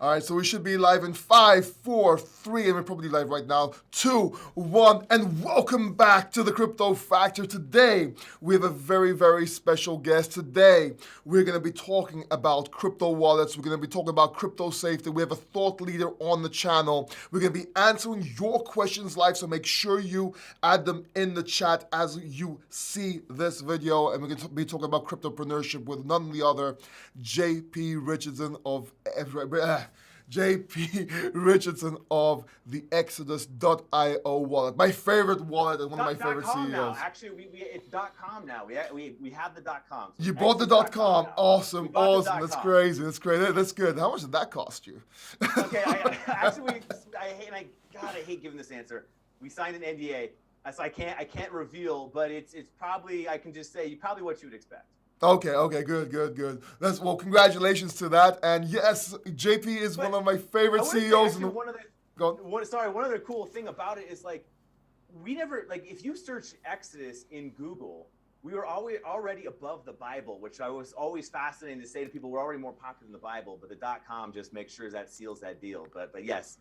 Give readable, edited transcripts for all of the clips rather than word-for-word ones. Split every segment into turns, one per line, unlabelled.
All right, so we should be live in 5, 4, 3, and we're probably live right now. 2, 1, and welcome back to the Crypto Factor. Today, we have a very, very special guest. Today, we're going to be talking about crypto wallets. We're going to be talking about crypto safety. We have a thought leader on the channel. We're going to be answering your questions live, so make sure you add them in the chat as you see this video. And we're going to be talking about cryptopreneurship with none other JP Richardson of JP Richardson of the Exodus.io wallet. My favorite wallet and one of my favorite
.com
CEOs.
Now. Actually, it's .com now. We have the .com. So
you bought the .com.
Now.
Awesome. That's
.com.
crazy. That's great. That's good. How much did that cost you?
Okay, I hate giving this answer. We signed an NDA, so I can't reveal, but it's probably, I can just say probably what you would expect.
Okay, good. Well, congratulations to that. And yes, JP is one of my favorite CEOs.
One other cool thing about it is we never, if you search Exodus in Google, we were already above the Bible, which I was always fascinating to say to people, we're already more popular than the Bible, but the .com just makes sure that seals that deal. But yes.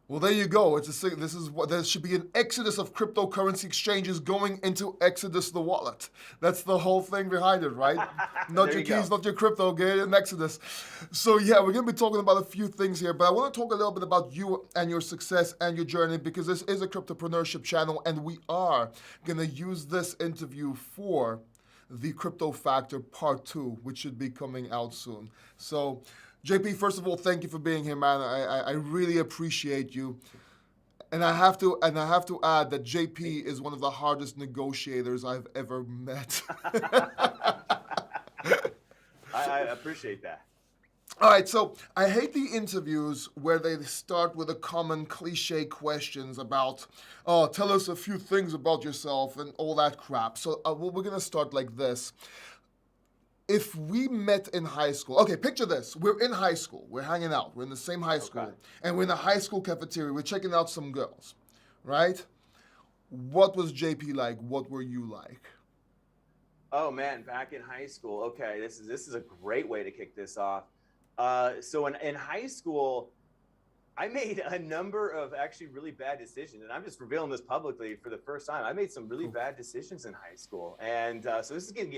Well, there you go. There should be an exodus of cryptocurrency exchanges going into Exodus the wallet. That's the whole thing behind it, right? Not your keys, not your crypto, get an exodus. So yeah, we're going to be talking about a few things here, but I want to talk a little bit about you and your success and your journey, because this is a cryptopreneurship channel, and we are going to use this interview for the Crypto Factor Part 2, which should be coming out soon. So JP, first of all, thank you for being here, man. I really appreciate you. And I have to add that JP is one of the hardest negotiators I've ever met.
I appreciate that.
All right, so I hate the interviews where they start with a common cliche questions about, tell us a few things about yourself and all that crap. So we're going to start like this. If we met in high school, okay, picture this. We're in high school. We're hanging out. We're in the same high school. And we're in a high school cafeteria. We're checking out some girls, right? What was JP like? What were you like?
Oh, man, back in high school. Okay, this is a great way to kick this off. So in high school, I made a number of actually really bad decisions, and I'm just revealing this publicly for the first time. I made some really bad decisions in high school, and so this is getting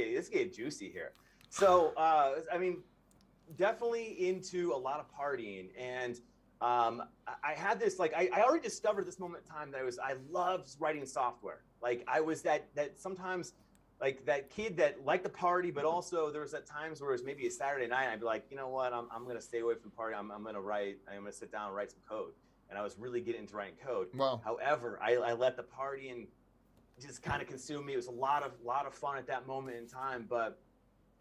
juicy here. So I mean, definitely into a lot of partying, and I had this I already discovered this moment in time that I loved writing software. I was that sometimes that kid that liked the party, but also there was at times where it was maybe a Saturday night, and I'd be like, you know what, I'm going to stay away from the party. I'm going to sit down and write some code. And I was really getting into writing code.
Wow.
However, I let the party and just kind of consume me. It was a lot of fun at that moment in time. But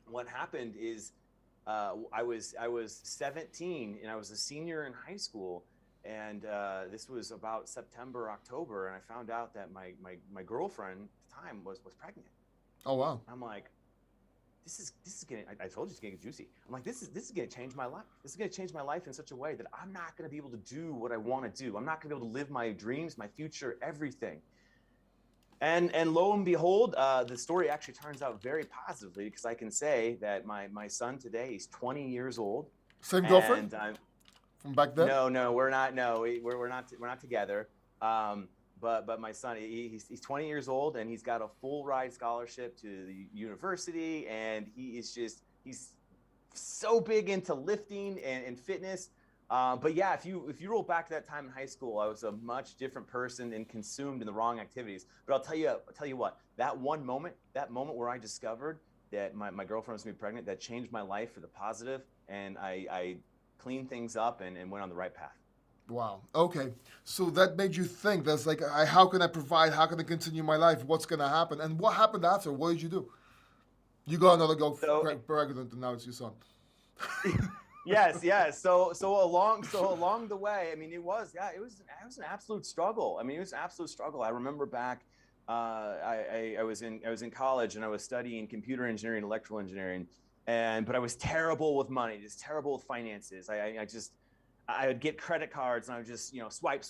what happened is I was 17 and I was a senior in high school. And this was about September, October. And I found out that my girlfriend at the time was pregnant.
Oh, wow.
I'm like, this is getting, I told you it's getting juicy. I'm like, this is going to change my life. This is going to change my life in such a way that I'm not going to be able to do what I want to do. I'm not going to be able to live my dreams, my future, everything. And lo and behold, the story actually turns out very positively, because I can say that my son today is 20 years old.
Same girlfriend? From back then?
No, we're not. No, we're not together. But my son, he's 20 years old, and he's got a full ride scholarship to the university, and he's so big into lifting and fitness. But yeah, if you roll back to that time in high school, I was a much different person and consumed in the wrong activities. But I'll tell you what, that moment where I discovered that my girlfriend was going to be pregnant, that changed my life for the positive, and I cleaned things up and went on the right path.
Wow. Okay. So that made you think. That's how can I provide? How can I continue my life? What's going to happen? And what happened after? What did you do? You got another pregnant, and now it's your son.
Yes. So along the way, I mean, it was an absolute struggle. I mean, it was an absolute struggle. I remember back, I was in college, and I was studying computer engineering, electrical engineering, but I was terrible with money, just terrible with finances. I would get credit cards, and I would just, swipe,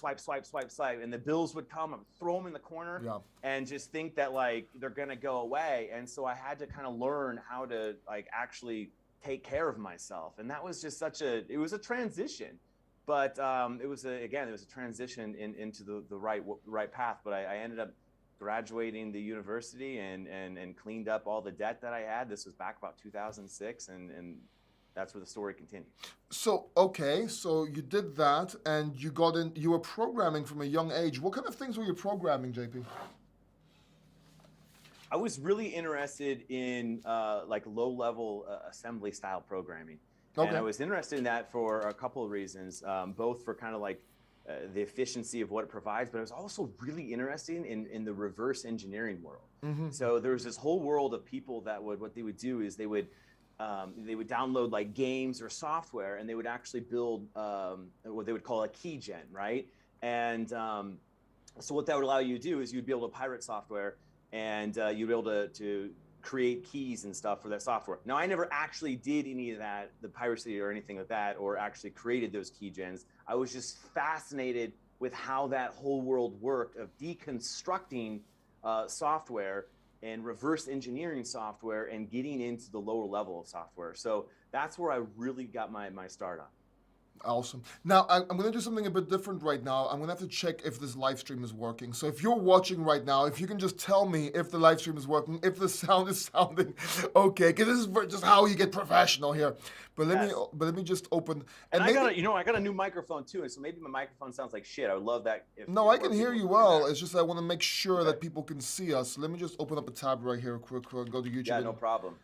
and the bills would come. I would throw them in the corner, and just think that they're gonna go away. And so I had to kind of learn how to actually take care of myself. And that was just it was a transition, but it was a transition into the right path. But I ended up graduating the university and cleaned up all the debt that I had. This was back about 2006, and that's where the story continued.
So you did that, and you were programming from a young age. What kind of things were you programming, JP?
I was really interested in like low-level assembly style programming.
Okay.
And I was interested in that for a couple of reasons, both for kind of like the efficiency of what it provides, but I was also really interested in the reverse engineering world. Mm-hmm. So there was this whole world of people that what they would do is they would download like games or software, and they would actually build what they would call a key gen, right? And so what that would allow you to do is you'd be able to pirate software, and you'd be able to create keys and stuff for that software. Now, I never actually did any of that, the piracy or anything like that, or actually created those key gens. I was just fascinated with how that whole world worked of deconstructing software and reverse engineering software and getting into the lower level of software. So that's where I really got my start on.
Awesome. Now, I'm going to do something a bit different right now. I'm going to have to check if this live stream is working. So if you're watching right now, if you can just tell me if the live stream is working, if the sound is sounding okay, because this is just how you get professional here. But let me just open.
And I got a new microphone too, and so maybe my microphone sounds like shit. I would love that.
No, I can hear you well. It's just I want to make sure that people can see us. Let me just open up a tab right here quick, go to YouTube.
Yeah, no problem.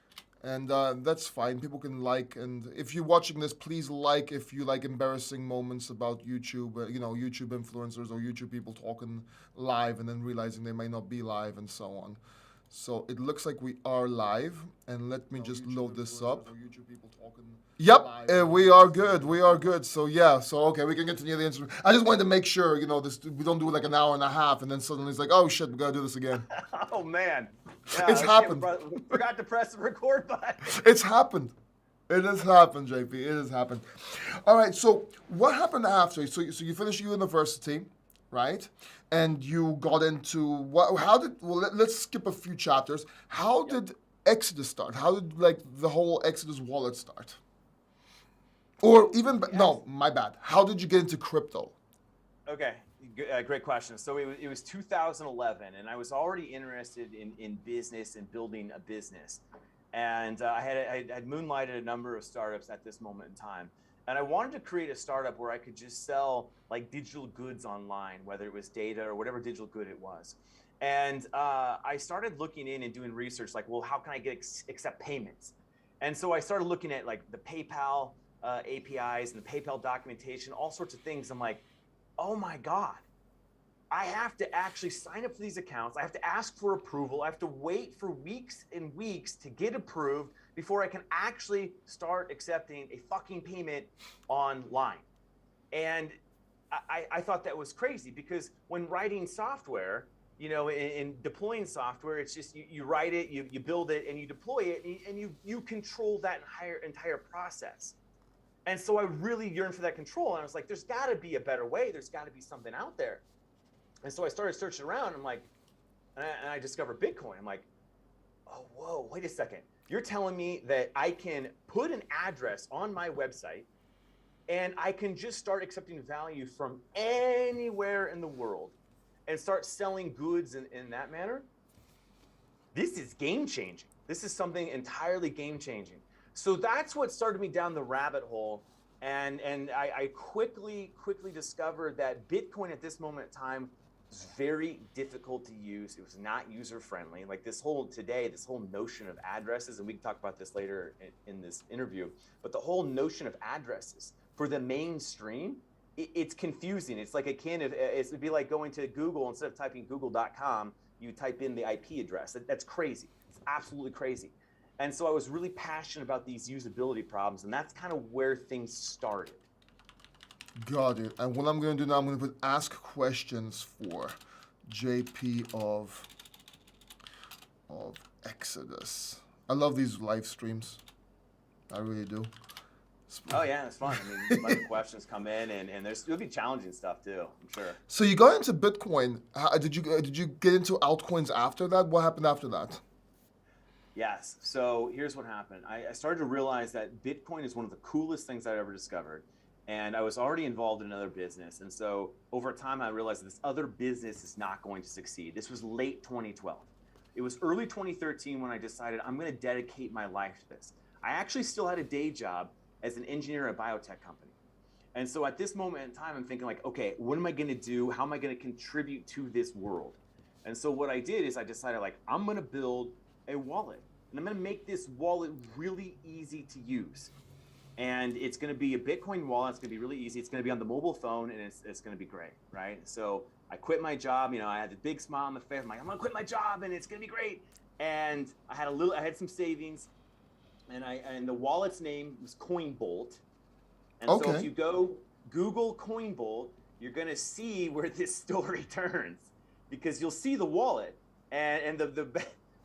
And that's fine. People can like, and if you're watching this, please like if you like embarrassing moments about YouTube, YouTube influencers or YouTube people talking live and then realizing they might not be live and so on. So it looks like we are live, and let me just load this up. Yep, we are good. We are good. So okay, we can continue the interview. I just wanted to make sure, we don't do like an hour and a half, and then suddenly it's like, oh shit, we gotta do this again.
Oh man, yeah,
it's happened.
Forgot to press the record button.
It's happened. It has happened, JP. It has happened. All right. So what happened after? So you finished university, right? And you got into let's skip a few chapters. How did Exodus start? How did the whole Exodus wallet start? Or even no, my bad. How did you get into crypto?
Okay, great question. So it was 2011, and I was already interested in business and building a business, and I had moonlighted a number of startups at this moment in time. And I wanted to create a startup where I could just sell like digital goods online, whether it was data or whatever digital good it was. And I started looking in and doing research like, well, how can I accept payments? And so I started looking at like the PayPal APIs and the PayPal documentation, all sorts of things. I'm like, oh my God, I have to actually sign up for these accounts. I have to ask for approval. I have to wait for weeks and weeks to get approved before I can actually start accepting a fucking payment online. And I thought that was crazy, because when writing software, in deploying software, it's just you write it, you build it, and you deploy it, and you control that entire process. And so I really yearned for that control. And I was like, there's got to be a better way. There's got to be something out there. And so I started searching around. I'm like, and I discovered Bitcoin. I'm like, oh, whoa, wait a second. You're telling me that I can put an address on my website and I can just start accepting value from anywhere in the world and start selling goods in that manner? This is game changing. This is something entirely game changing. So that's what started me down the rabbit hole. And I quickly discovered that Bitcoin at this moment in time was very difficult to use. It was not user friendly. Like this whole notion of addresses, and we can talk about this later in this interview, but the whole notion of addresses for the mainstream, it's confusing. It's like it'd be like going to Google, instead of typing google.com, you type in the IP address. That's crazy. It's absolutely crazy. And so I was really passionate about these usability problems, and that's kind of where things started.
Got it. And what I'm going to do now, I'm going to put ask questions for JP of Exodus. I love these live streams. I really do.
Oh yeah, it's fun. I mean, the questions come in, and there'll be challenging stuff too, I'm sure.
So you got into Bitcoin. Did you get into altcoins after that? What happened after that?
Yes. So here's what happened. I started to realize that Bitcoin is one of the coolest things I've ever discovered. And I was already involved in another business. And so over time, I realized that this other business is not going to succeed. This was late 2012. It was early 2013 when I decided I'm going to dedicate my life to this. I actually still had a day job as an engineer at a biotech company. And so at this moment in time, I'm thinking like, okay, what am I going to do? How am I going to contribute to this world? And so what I did is I decided like, I'm going to build a wallet, and I'm going to make this wallet really easy to use. And it's going to be a Bitcoin wallet. It's going to be really easy. It's going to be on the mobile phone, and it's going to be great, right? So I quit my job. I had the big smile on my face. I'm like, I'm going to quit my job, and it's going to be great. And I had some savings, and the wallet's name was Coinbolt. And so if you go Google Coinbolt, you're going to see where this story turns, because you'll see the wallet. And the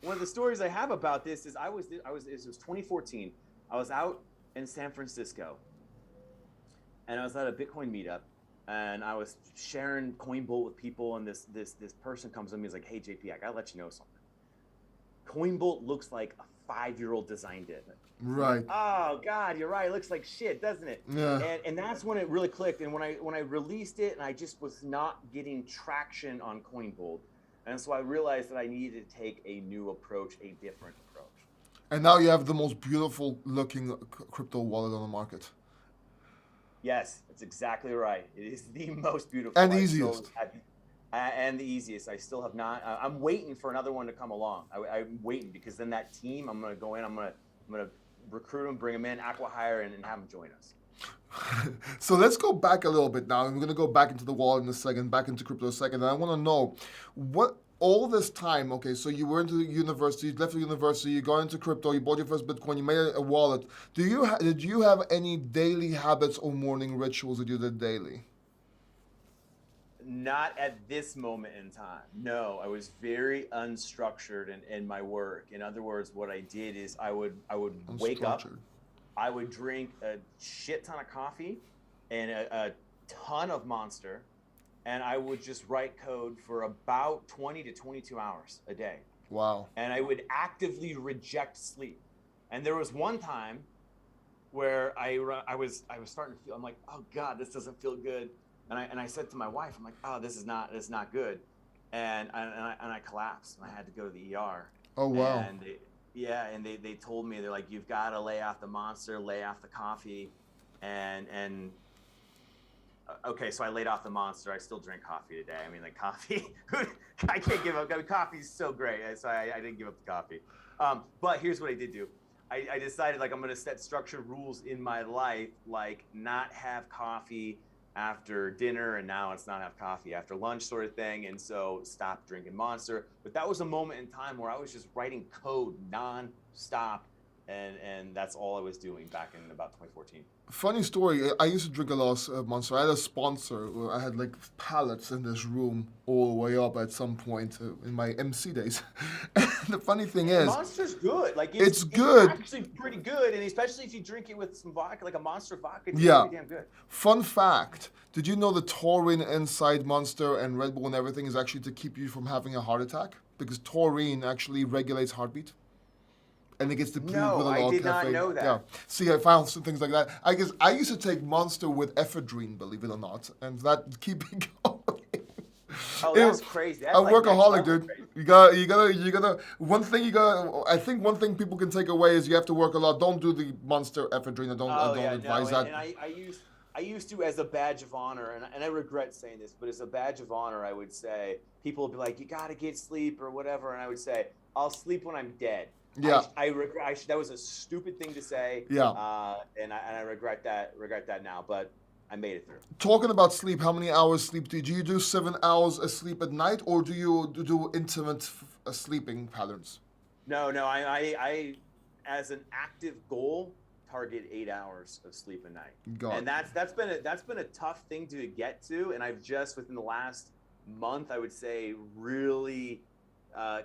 one of the stories I have about this is it was 2014. I was out in San Francisco, and I was at a Bitcoin meetup, and I was sharing Coinbolt with people, and this person comes to me and is like, hey JP, I gotta let you know something. Coinbolt looks like a 5-year-old designed it.
Right.
Oh God, you're right. It looks like shit, doesn't it?
Yeah.
And that's when it really clicked. And when I released it, and I just was not getting traction on Coinbolt, and so I realized that I needed to take a new approach, a different approach.
And now you have the most beautiful looking crypto wallet on the market.
Yes, that's exactly right. It is the most beautiful
and the easiest.
And the easiest. I still have not. I'm waiting for another one to come along. I'm waiting, because then that team, I'm going to go in. I'm going to recruit them, bring them in, acqui-hire, and have them join us.
So let's go back a little bit now. We're going to go back into the wallet in a second, back into crypto in a second. And I want to know what all this time, okay, so you were into the university, you left the university, you got into crypto, you bought your first Bitcoin, you made a wallet. Did you have any daily habits or morning rituals that you did daily?
Not at this moment in time. No, I was very unstructured in my work. In other words, what I did is I would wake up, I would drink a shit ton of coffee and a ton of Monster, and I would just write code for about 20 to 22 hours a day.
Wow.
And I would actively reject sleep. And there was one time where I was starting to feel, I'm like, oh God, this doesn't feel good. And I said to my wife, I'm like, oh, this is not good. And I collapsed, and I had to go to the ER.
Oh, wow.
And they told me, they're like, you've got to lay off the Monster, lay off the coffee. And okay, so I laid off the Monster. I still drink coffee today. I mean, like, coffee, I can't give up. I mean, coffee's so great. So I didn't give up the coffee. But here's what I did do. I decided, like, I'm going to set structured rules in my life, like not have coffee after dinner, and now it's not have coffee after lunch, sort of thing. And so stop drinking Monster. But that was a moment in time where I was just writing code non-stop, and that's all I was doing back in about 2014.
Funny story, I used to drink a lot of Monster. I had a sponsor where I had like pallets in this room all the way up at some point in my MC days. And the funny thing is,
Monster's good. Like
it's good.
It's actually pretty good, and especially if you drink it with some vodka, like a Monster vodka, it's pretty damn good.
Fun fact, did you know the taurine inside Monster and Red Bull and everything is actually to keep you from having a heart attack? Because taurine actually regulates heartbeat. And it gets depleted with a lot of caffeine.
No, I did not know that.
Yeah. See, I found some things like that. I guess I used to take Monster with ephedrine, believe it or not, and that keep me going.
Oh, that's crazy. That's
a workaholic, dude. Crazy. You gotta. I think one thing people can take away is you have to work a lot. Don't do the Monster ephedrine. I don't advise that.
And I used to, as a badge of honor, and I regret saying this, but as a badge of honor, I would say, people would be like, you gotta get sleep or whatever, and I would say, I'll sleep when I'm dead.
Yeah,
I regret. That was a stupid thing to say.
Yeah,
and I regret that now. But I made it through.
Talking about sleep, how many hours sleep do you do? 7 hours of sleep at night, or do you do intermittent sleeping patterns?
No. I as an active goal target 8 hours of sleep a night. And that's been a tough thing to get to. And I've just within the last month, I would say, really.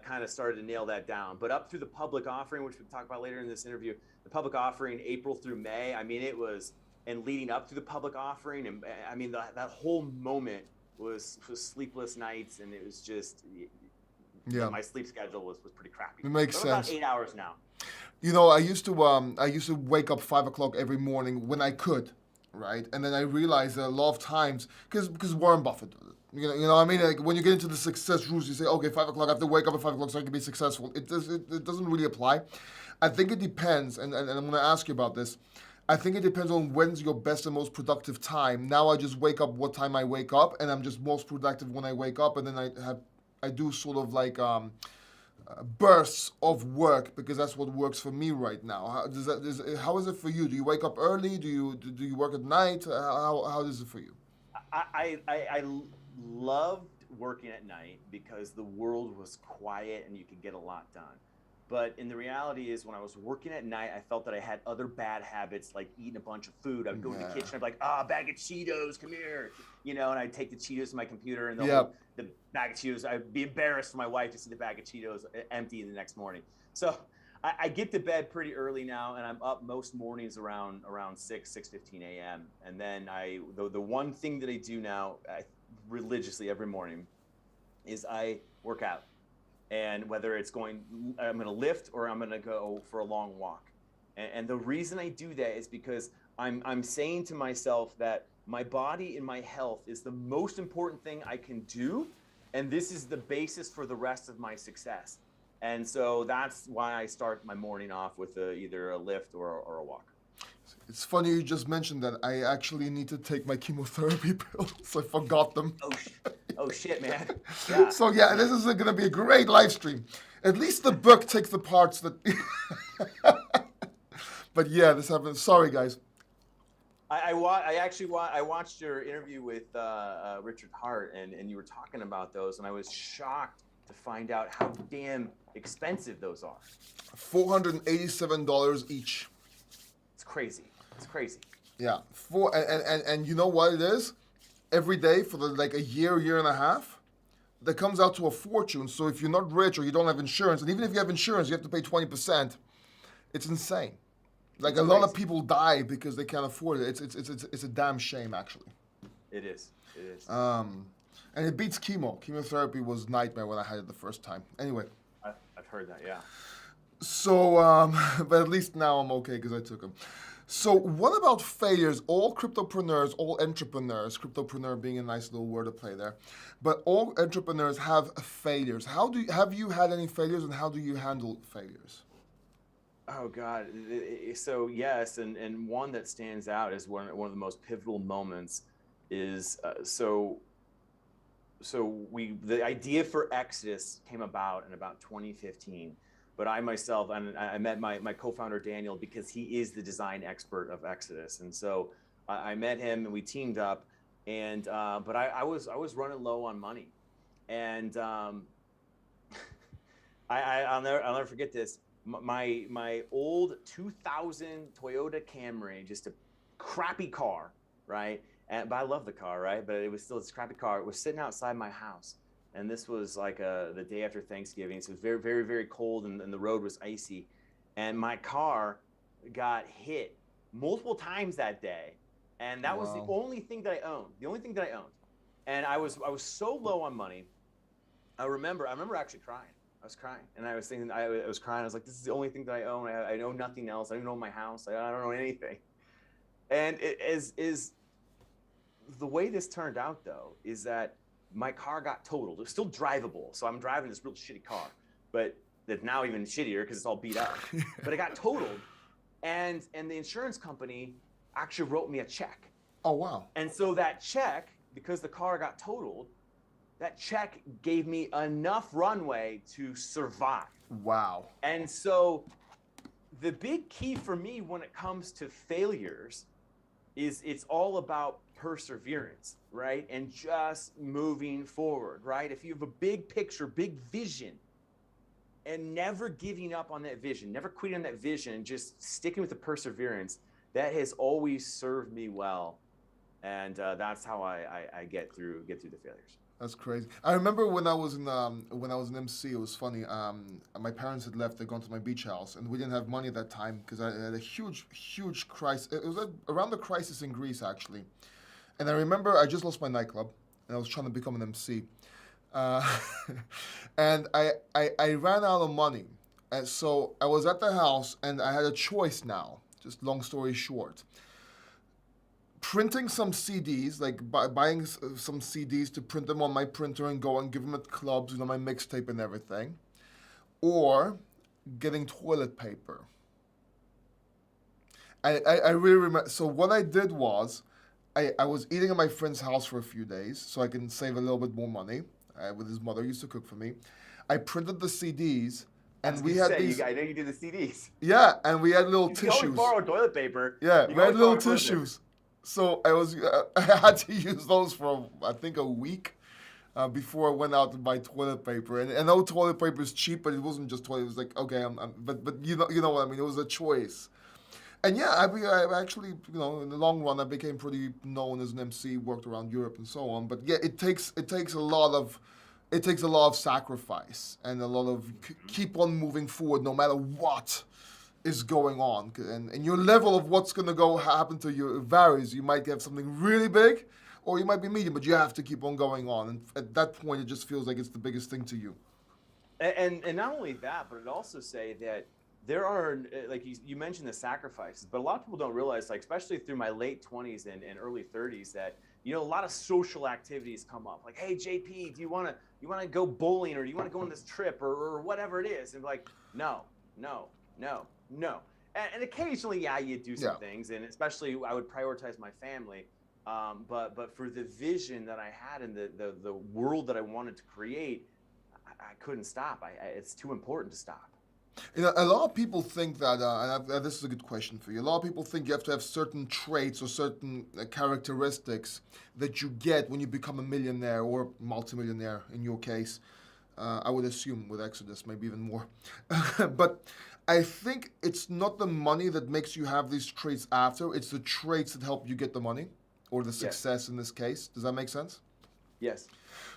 Kind of started to nail that down. But up through the public offering, which we'll talk about later in this interview, the public offering, April through May, I mean, it was, and leading up to the public offering, and I mean, that whole moment was sleepless nights, and it was just,
Yeah.
My sleep schedule was pretty crappy.
It makes
so I'm
sense.
about 8 hours now.
You know, I used to wake up 5 o'clock every morning when I could, right? And then I realized that a lot of times, because Warren Buffett does it. You know what I mean? Like when you get into the success rules, you say, okay, 5 o'clock, I have to wake up at 5 o'clock so I can be successful. It doesn't really apply. I think it depends, and I'm going to ask you about this. I think it depends on when's your best and most productive time. Now I just wake up what time I wake up, and I'm just most productive when I wake up, and then I do sort of like bursts of work because that's what works for me right now. How is it for you? Do you wake up early? Do you work at night? How is it for you?
I loved working at night because the world was quiet and you could get a lot done. But in the reality is when I was working at night, I felt that I had other bad habits like eating a bunch of food. I would go in the kitchen, I'd be like, a bag of Cheetos, come here. You know, and I'd take the Cheetos to my computer and the bag of Cheetos, I'd be embarrassed for my wife to see the bag of Cheetos empty the next morning. So I get to bed pretty early now, and I'm up most mornings around 6:15 a.m. And then the one thing that I do now religiously every morning is I work out. And whether it's I'm going to lift or I'm going to go for a long walk. And the reason I do that is because I'm saying to myself that my body and my health is the most important thing I can do. And this is the basis for the rest of my success. And so that's why I start my morning off with either a lift or a walk.
It's funny you just mentioned that. I actually need to take my chemotherapy pills. I forgot them.
Oh shit, man. Yeah.
So yeah, this is going to be a great live stream. At least the book takes the parts that... But yeah, this happens. Sorry, guys.
I watched your interview with Richard Hart, and you were talking about those, and I was shocked to find out how damn expensive those are.
$487 each.
It's crazy. It's crazy.
Yeah. And you know what it is? Every day for like a year and a half, that comes out to a fortune. So if you're not rich or you don't have insurance, and even if you have insurance, you have to pay 20%. It's insane. Like a lot of people die because they can't afford it. It's a damn shame, actually.
It is. It is.
And it beats chemo. Chemotherapy was nightmare when I had it the first time. Anyway.
I've heard that, yeah.
So, but at least now I'm okay because I took them. So what about failures? All cryptopreneurs, all entrepreneurs, cryptopreneur being a nice little word to play there, but all entrepreneurs have failures. Have you had any failures, and how do you handle failures?
Oh God. So yes, and one that stands out is one of the most pivotal moments is the idea for Exodus came about in about 2015. But I myself, and I met my co-founder Daniel because he is the design expert of Exodus, and so I met him and we teamed up. And but I was running low on money, and I'll never forget this. My old 2000 Toyota Camry, just a crappy car, right? But I love the car, right? But it was still this crappy car. It was sitting outside my house. And this was like the day after Thanksgiving. So it was very, very, very cold, and the road was icy. And my car got hit multiple times that day. And that was the only thing that I owned. The only thing that I owned. And I was so low on money. I remember actually crying. I was crying. And I was thinking, I was crying. I was like, this is the only thing that I own. I own nothing else. I don't own my house. I don't own anything. And it is the way this turned out, though, is that my car got totaled. It was still drivable. So I'm driving this real shitty car, but that's now even shittier because it's all beat up. But it got totaled. And the insurance company actually wrote me a check.
Oh, wow.
And so that check, because the car got totaled, that check gave me enough runway to survive.
Wow.
And so the big key for me when it comes to failures is it's all about perseverance, right? And just moving forward, right? If you have a big picture, big vision, and never giving up on that vision, never quitting on that vision, and just sticking with the perseverance, that has always served me well. And that's how I get through the failures.
That's crazy. I remember when I was in MC, it was funny. My parents had left. They'd gone to my beach house, and we didn't have money at that time because I had a huge crisis. It was around the crisis in Greece, actually. And I remember I just lost my nightclub, and I was trying to become an MC. Uh, and I ran out of money. And so I was at the house and I had a choice now, just long story short. Printing some CDs, like buying some CDs to print them on my printer and go and give them at clubs, my mixtape and everything, or getting toilet paper. I really remember. So what I did was, I was eating at my friend's house for a few days so I can save a little bit more money. With his mother used to cook for me. I printed the CDs, and we had these.
I know you did the CDs.
Yeah, and we had little
You
tissues.
can always borrow toilet paper.
Yeah, we had little tissues. So I had to use those for I think a week. Before I went out to buy toilet paper, and I know toilet paper is cheap, but it wasn't just toilet. It was like, okay, but you know what I mean. It was a choice, and yeah, I actually, in the long run, I became pretty known as an MC, worked around Europe and so on. But yeah, it takes a lot of sacrifice and a lot of keep on moving forward, no matter what is going on, and your level of what's gonna happen to you varies. You might have something really big, or you might be medium, but you have to keep on going on. And at that point, it just feels like it's the biggest thing to you.
And not only that, but it also say that there are, like you mentioned the sacrifices, but a lot of people don't realize, like, especially through my late 20s and early 30s, that, a lot of social activities come up. Like, hey, JP, do you want to go bowling, or do you want to go on this trip, or whatever it is? And like, no. And occasionally, yeah, you do some things, and especially I would prioritize my family. But for the vision that I had and the world that I wanted to create, I couldn't stop. It's too important to stop.
A lot of people think that, and this is a good question for you. A lot of people think you have to have certain traits or certain characteristics that you get when you become a millionaire or multimillionaire, in your case. I would assume with Exodus, maybe even more. But I think it's not the money that makes you have these traits after. It's the traits that help you get the money, or the success in this case. Does that make sense?
Yes.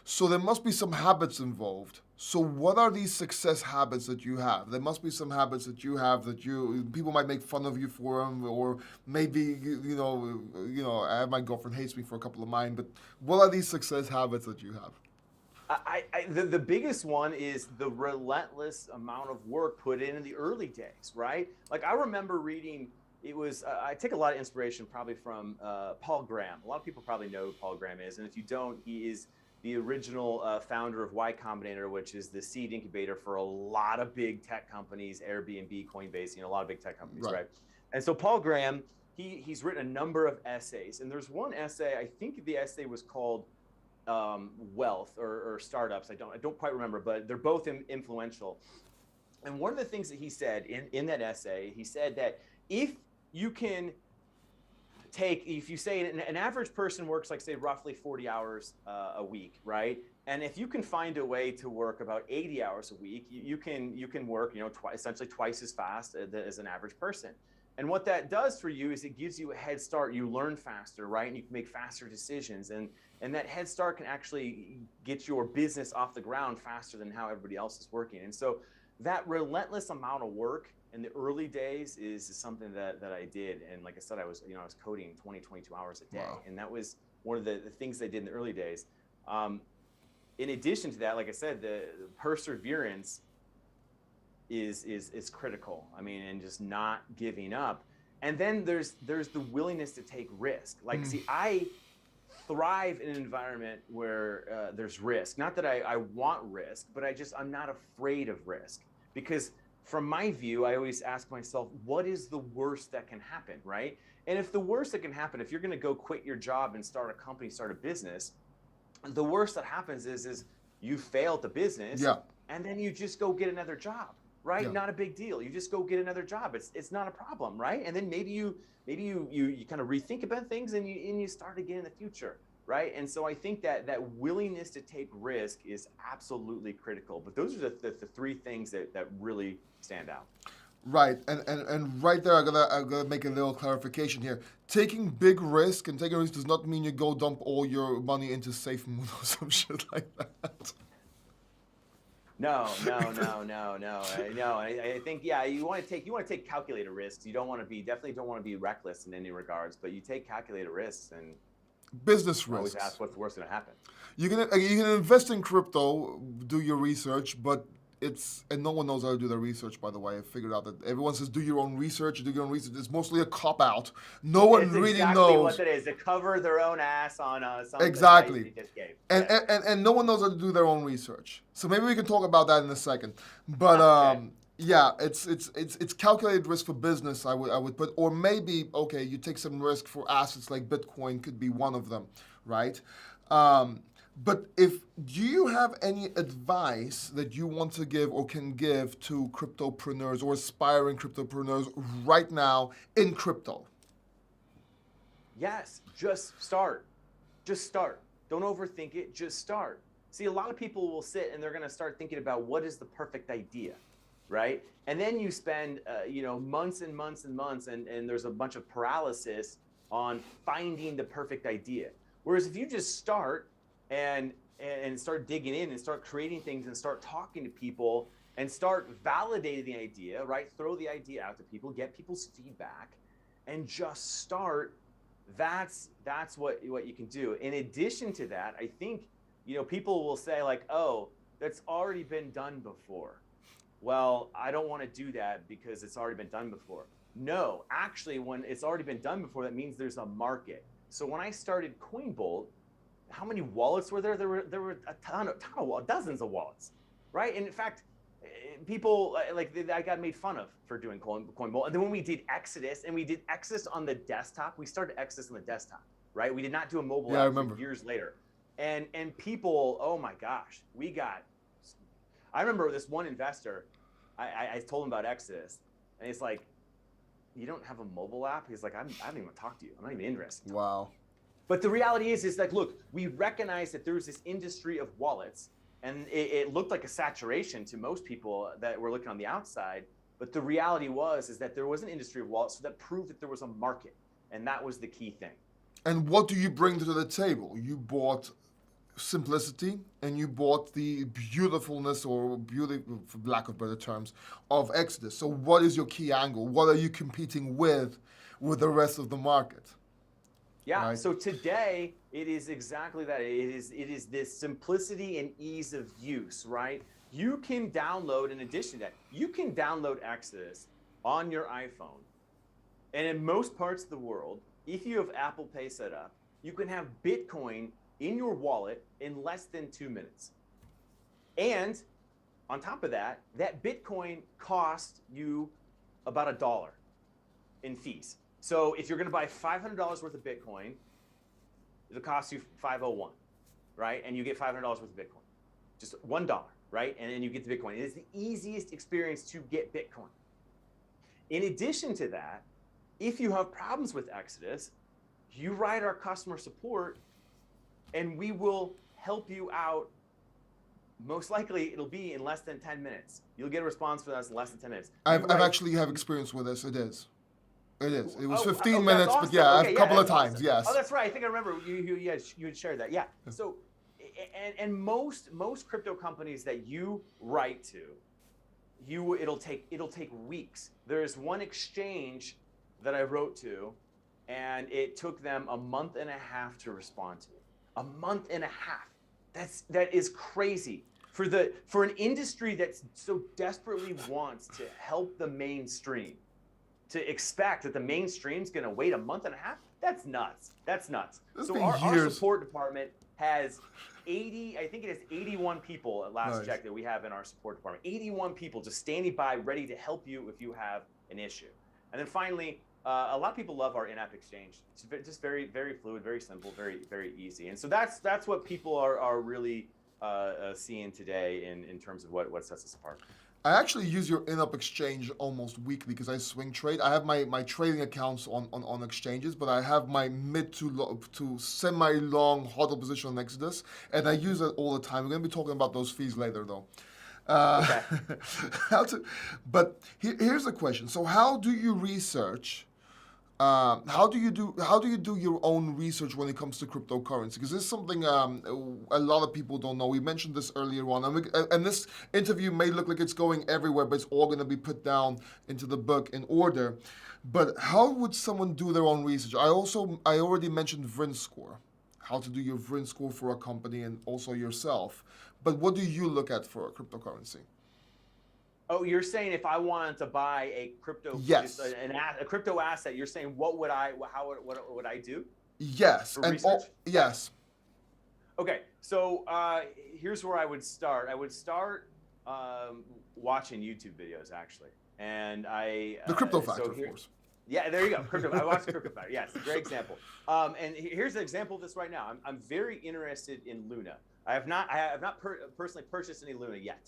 So there must be some habits involved. So what are these success habits that you have? There must be some habits that you have that people might make fun of you for them, or maybe I have my girlfriend hates me for a couple of mine. But what are these success habits that you have?
The biggest one is the relentless amount of work put in the early days, right? Like, I remember reading. It was, I take a lot of inspiration probably from Paul Graham. A lot of people probably know who Paul Graham is. And if you don't, he is the original founder of Y Combinator, which is the seed incubator for a lot of big tech companies, Airbnb, Coinbase, a lot of big tech companies, right? And so Paul Graham, he's written a number of essays. And there's one essay, I think the essay was called Wealth or Startups. I don't quite remember, but they're both influential. And one of the things that he said in that essay, he said that if you say an average person works, like, say, roughly 40 hours a week, right? And if you can find a way to work about 80 hours a week, you can work, essentially twice as fast as an average person. And what that does for you is it gives you a head start. You learn faster, right? And you can make faster decisions. And that head start can actually get your business off the ground faster than how everybody else is working. And so that relentless amount of work in the early days is something that I did. And like I said, I was coding 20, 22 hours a day. Wow. And that was one of the things I did in the early days. In addition to that, like I said, the perseverance is critical. I mean, and just not giving up. And then there's the willingness to take risk. Like, see, I thrive in an environment where there's risk. Not that I want risk, but I'm not afraid of risk. Because from my view, I always ask myself, what is the worst that can happen, right? And if the worst that can happen, if you're going to go quit your job and start a company, start a business, the worst that happens is you fail at the business, and then you just go get another job, right? Yeah. Not a big deal. You just go get another job. It's not a problem, right? And then maybe you kind of rethink about things and you start again in the future, right? And so I think that willingness to take risk is absolutely critical. But those are the three things that really stand out.
Right, and right there, I'm gonna make a little clarification here. Taking big risk and taking risk does not mean you go dump all your money into safe moon or some shit like that.
No. I think you want to take calculated risks. You definitely don't want to be reckless in any regards, but you take calculated risks, and
Business
I always
risks.
ask, what's the worst going to happen?
You can invest in crypto, do your research, but and no one knows how to do their research, by the way. I figured out that everyone says do your own research. It's mostly a cop-out. No one really
exactly
knows.
what it is. To cover their own ass on something
Exactly.
they just gave.
And, and no one knows how to do their own research. So maybe we can talk about that in a second. But
Okay.
yeah, it's calculated risk for business, I would put, or maybe, okay, you take some risk for assets like Bitcoin could be one of them, right? But do you have any advice that you want to give or can give to cryptopreneurs or aspiring cryptopreneurs right now in crypto?
Yes, just start. Just start. Don't overthink it, just start. See, a lot of people will sit and they're going to start thinking about what is the perfect idea, right? And then you spend months and months and months and there's a bunch of paralysis on finding the perfect idea. Whereas if you just start and start digging in and start creating things and start talking to people and start validating the idea, right? Throw the idea out to people, get people's feedback, and just start. That's what you can do. In addition to that, I think, people will say like, oh, that's already been done before. Well, I don't want to do that because it's already been done before. No, actually, when it's already been done before, that means there's a market. So when I started Coinbolt, how many wallets were there? There were a ton of dozens of wallets, right? And in fact, people I got made fun of for doing Coinbolt. And then when we did Exodus, and we did Exodus on the desktop, we started Exodus on the desktop, right? We did not do a mobile app for years later. And people, oh my gosh, I remember this one investor, I told him about Exodus, and he's like, you don't have a mobile app? He's like, I don't even want to talk to you. I'm not even interested.
Wow.
But the reality is like, look, we recognize that there's this industry of wallets, and it looked like a saturation to most people that were looking on the outside. But the reality is that there was an industry of wallets, so that proved that there was a market, and that was the key thing.
And what do you bring to the table? You bought simplicity, and you bought the beautifulness, or beauty, for lack of better terms, of Exodus. So what is your key angle? What are you competing with the rest of the market?
Yeah,
right?
So today it is exactly that. It is this simplicity and ease of use, right? You can download, in addition to that, you can download Exodus on your iPhone. And in most parts of the world, if you have Apple Pay set up, you can have Bitcoin in your wallet in less than 2 minutes. And on top of that, that Bitcoin costs you about $1 in fees. So if you're going to buy $500 worth of Bitcoin, it'll cost you $501, right? And you get $500 worth of Bitcoin, just $1, right? And then you get the Bitcoin. It is the easiest experience to get Bitcoin. In addition to that, if you have problems with Exodus, you write our customer support, and we will help you out. Most likely, it'll be in less than 10 minutes. You'll get a response for us in less than 10 minutes.
I've actually have experience with this. It is. It was 15
that's
minutes,
awesome.
but yeah,
Okay,
a couple of
that's
times,
awesome.
yes.
Oh, that's right. I think I remember you had shared that. Yeah. So, and most crypto companies that you write to, it'll take weeks. There's one exchange that I wrote to, and it took them a month and a half to respond to. A month and a half. That is crazy for an industry that so desperately wants to help the mainstream. To expect that the mainstream's going to wait a month and a half, that's nuts. So our support department has 81 people at last check that we have in our support department. 81 people just standing by, ready to help you if you have an issue. And then finally, a lot of people love our in-app exchange. It's just very, very fluid, very simple, very, very easy. And so that's what people are really seeing today in terms of what sets us apart.
I actually use your in-app exchange almost weekly because I swing trade. I have my trading accounts on exchanges, but I have my mid to semi-long hodl position on Exodus, and I use it all the time. We're going to be talking about those fees later, though.
Okay.
But here's the question. So how do you research? How do you do your own research when it comes to cryptocurrency? Because this is something a lot of people don't know. We mentioned this earlier on, and this interview may look like it's going everywhere, but it's all going to be put down into the book in order. But how would someone do their own research? I already mentioned VRIN score. how to do your VRIN score for a company and also yourself. But what do you look at for a cryptocurrency?
Oh, you're saying if I wanted to buy a crypto,
yes,
a crypto asset, you're saying what would I do?
Yes,
for research?
Yes.
Okay, so here's where I would start. I would start watching YouTube videos actually, and
the Crypto Factor, of course.
Yeah, there you go. Crypto. I watched Crypto Factor. Yes, great example. And here's an example of this right now. I'm very interested in Luna. I have not personally purchased any Luna yet.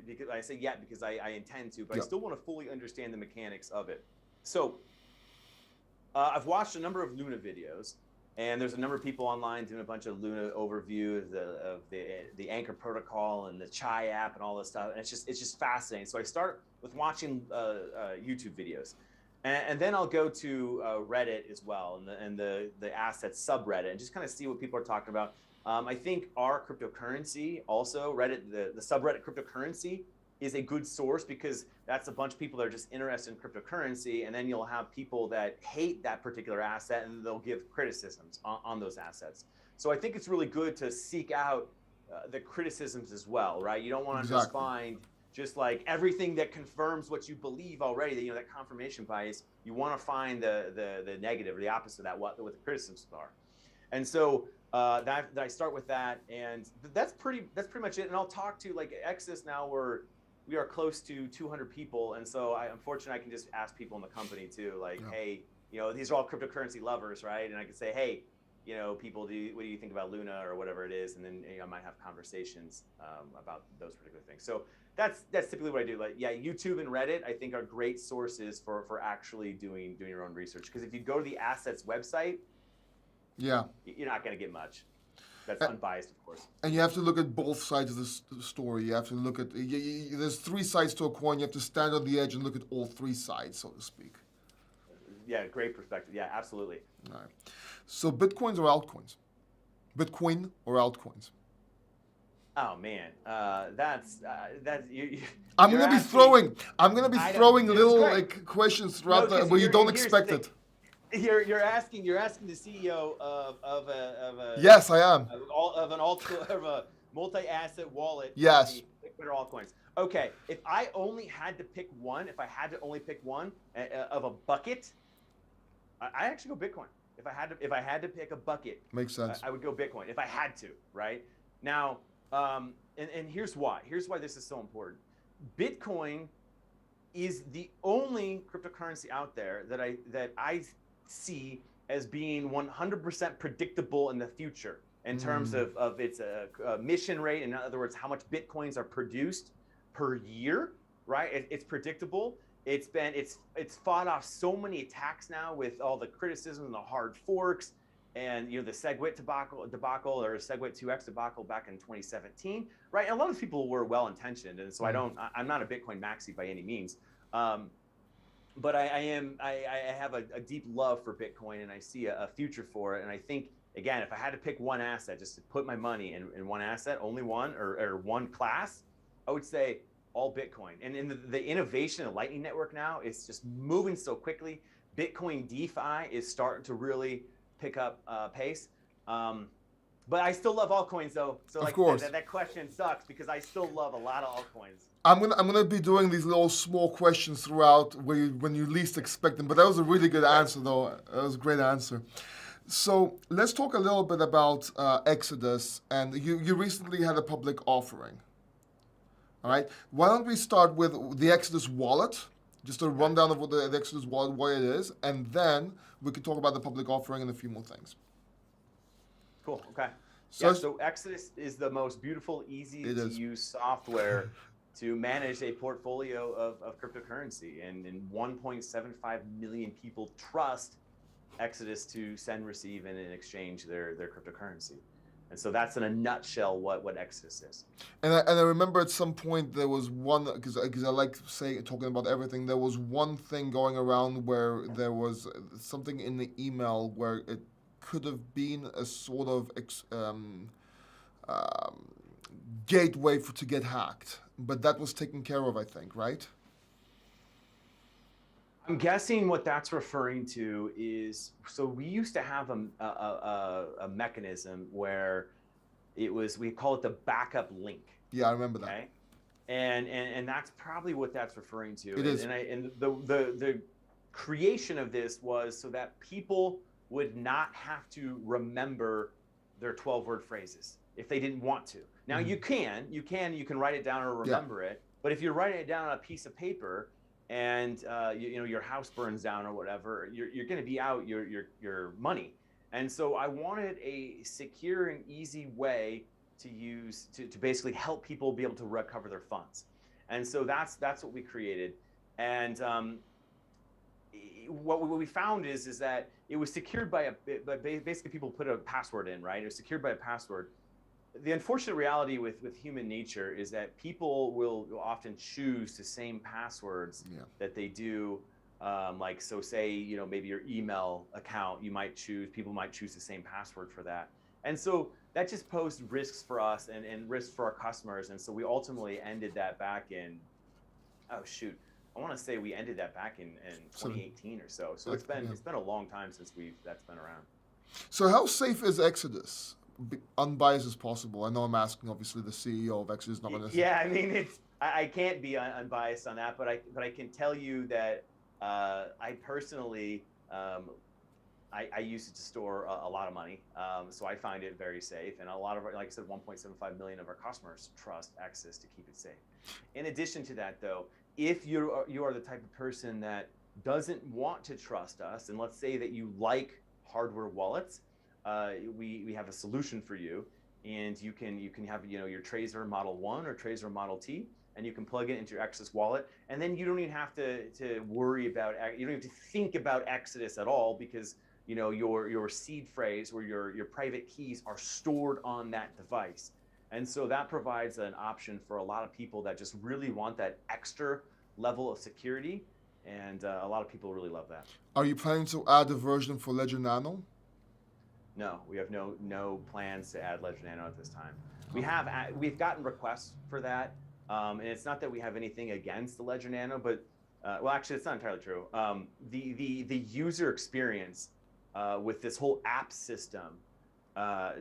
Because I say yet because I intend to, but I still want to fully understand the mechanics of it. So I've watched a number of Luna videos, and there's a number of people online doing a bunch of Luna overview of the Anchor protocol and the Chai app and all this stuff, and it's just fascinating. So I start with watching YouTube videos, and then I'll go to Reddit as well, and the assets subreddit, and just kind of see what people are talking about. I think our cryptocurrency, also Reddit, the subreddit cryptocurrency, is a good source because that's a bunch of people that are just interested in cryptocurrency, and then you'll have people that hate that particular asset and they'll give criticisms on those assets. So I think it's really good to seek out the criticisms as well, right? You don't want to just find just like everything that confirms what you believe already, that, you know, that confirmation bias. You want to find the negative or the opposite of that, what the criticisms are. And so that I start with that, and that's pretty much it. And I'll talk to like Exodus now. We are close to 200 people, and so unfortunately I can just ask people in the company too, like, hey, you know, these are all cryptocurrency lovers, right? And I can say, hey, you know, people, what do you think about Luna or whatever it is? And then, you know, I might have conversations about those particular things. So that's typically what I do. Like, yeah, YouTube and Reddit I think are great sources for actually doing your own research, because if you go to the assets website, you're not going to get much. That's unbiased, of course.
And you have to look at both sides of the story. You have to look at, there's three sides to a coin. You have to stand on the edge and look at all three sides, so to speak.
Yeah, great perspective. Yeah, absolutely.
All right. So Bitcoins or altcoins? Bitcoin or altcoins?
Oh man, that's you.
I'm gonna be throwing little like questions throughout where you don't expect it.
You're asking the CEO of a
yes, I am
of a multi-asset wallet.
Yes.
Bitcoin or altcoins. Okay, if I only had to pick one, of a bucket, I actually go Bitcoin. If I had to pick a bucket,
makes sense.
I would go Bitcoin if I had to. Right now, and here's why. Here's why this is so important. Bitcoin is the only cryptocurrency out there that I see as being 100% predictable in the future in terms of its emission rate. In other words, how much Bitcoins are produced per year, right? It's predictable. It's fought off so many attacks now with all the criticism and the hard forks, and you know, the SegWit debacle or SegWit 2x debacle back in 2017, right? And a lot of people were well intentioned, and so I'm not a Bitcoin maxi by any means. But I have a deep love for Bitcoin, and I see a future for it. And I think, again, if I had to pick one asset, just to put my money in one asset, only one or one class, I would say all Bitcoin. And in the innovation of Lightning Network now is just moving so quickly. Bitcoin DeFi is starting to really pick up pace. But I still love altcoins though. So like that question sucks because I still love a lot of altcoins.
I'm gonna be doing these little small questions throughout when you least expect them. But that was a really good answer though. That was a great answer. So let's talk a little bit about Exodus. And you recently had a public offering. All right. Why don't we start with the Exodus wallet? Just a rundown of what the Exodus wallet, what it is, and then we can talk about the public offering and a few more things.
Cool. Okay. So Exodus is the most beautiful, easy to use software to manage a portfolio of cryptocurrency, and 1.75 million people trust Exodus to send, receive, and in exchange their cryptocurrency. And so that's in a nutshell what Exodus is.
And I remember at some point there was one, because I like talking about everything, there was one thing going around where there was something in the email where it could have been a sort of gateway to get hacked. But that was taken care of, I think, right?
I'm guessing what that's referring to is, so we used to have a mechanism where we call it the backup link.
Yeah, I remember that.
And that's probably what that's referring to.
It is.
And the creation of this was so that people would not have to remember their 12-word phrases if they didn't want to. Now you can write it down or remember it, but if you're writing it down on a piece of paper and your house burns down or whatever, you're going to be out your money. And so I wanted a secure and easy way to use to basically help people be able to recover their funds. And so that's what we created. And what we found is that it was secured by basically people put a password in, right? It was secured by a password. The unfortunate reality with human nature is that people will often choose the same passwords that they do. Like, so say, maybe your email account, people might choose the same password for that. And so that just posed risks for us and risks for our customers. And so we ultimately ended that back in, I want to say we ended that back in 2018 or so. So it's been a long time since that's been around.
So how safe is Exodus? Unbiased as possible. I know I'm asking, obviously, the CEO of Exodus. Not gonna...
Yeah, I mean, I can't be unbiased on that, but I can tell you that I personally, I use it to store a lot of money, so I find it very safe. And a lot of, like I said, 1.75 million of our customers trust Exodus to keep it safe. In addition to that, though, if you are the type of person that doesn't want to trust us, and let's say that you like hardware wallets, we have a solution for you, and you can have your Trezor Model 1 or Trezor Model T, and you can plug it into your Exodus wallet, and then you don't even have to worry about, you don't have to think about Exodus at all, because your seed phrase or your private keys are stored on that device. And so that provides an option for a lot of people that just really want that extra level of security, and a lot of people really love that.
Are you planning to add a version for Ledger Nano?
No, we have no plans to add Ledger Nano at this time. We've gotten requests for that, and it's not that we have anything against the Ledger Nano, but well, actually, it's not entirely true. The user experience with this whole app system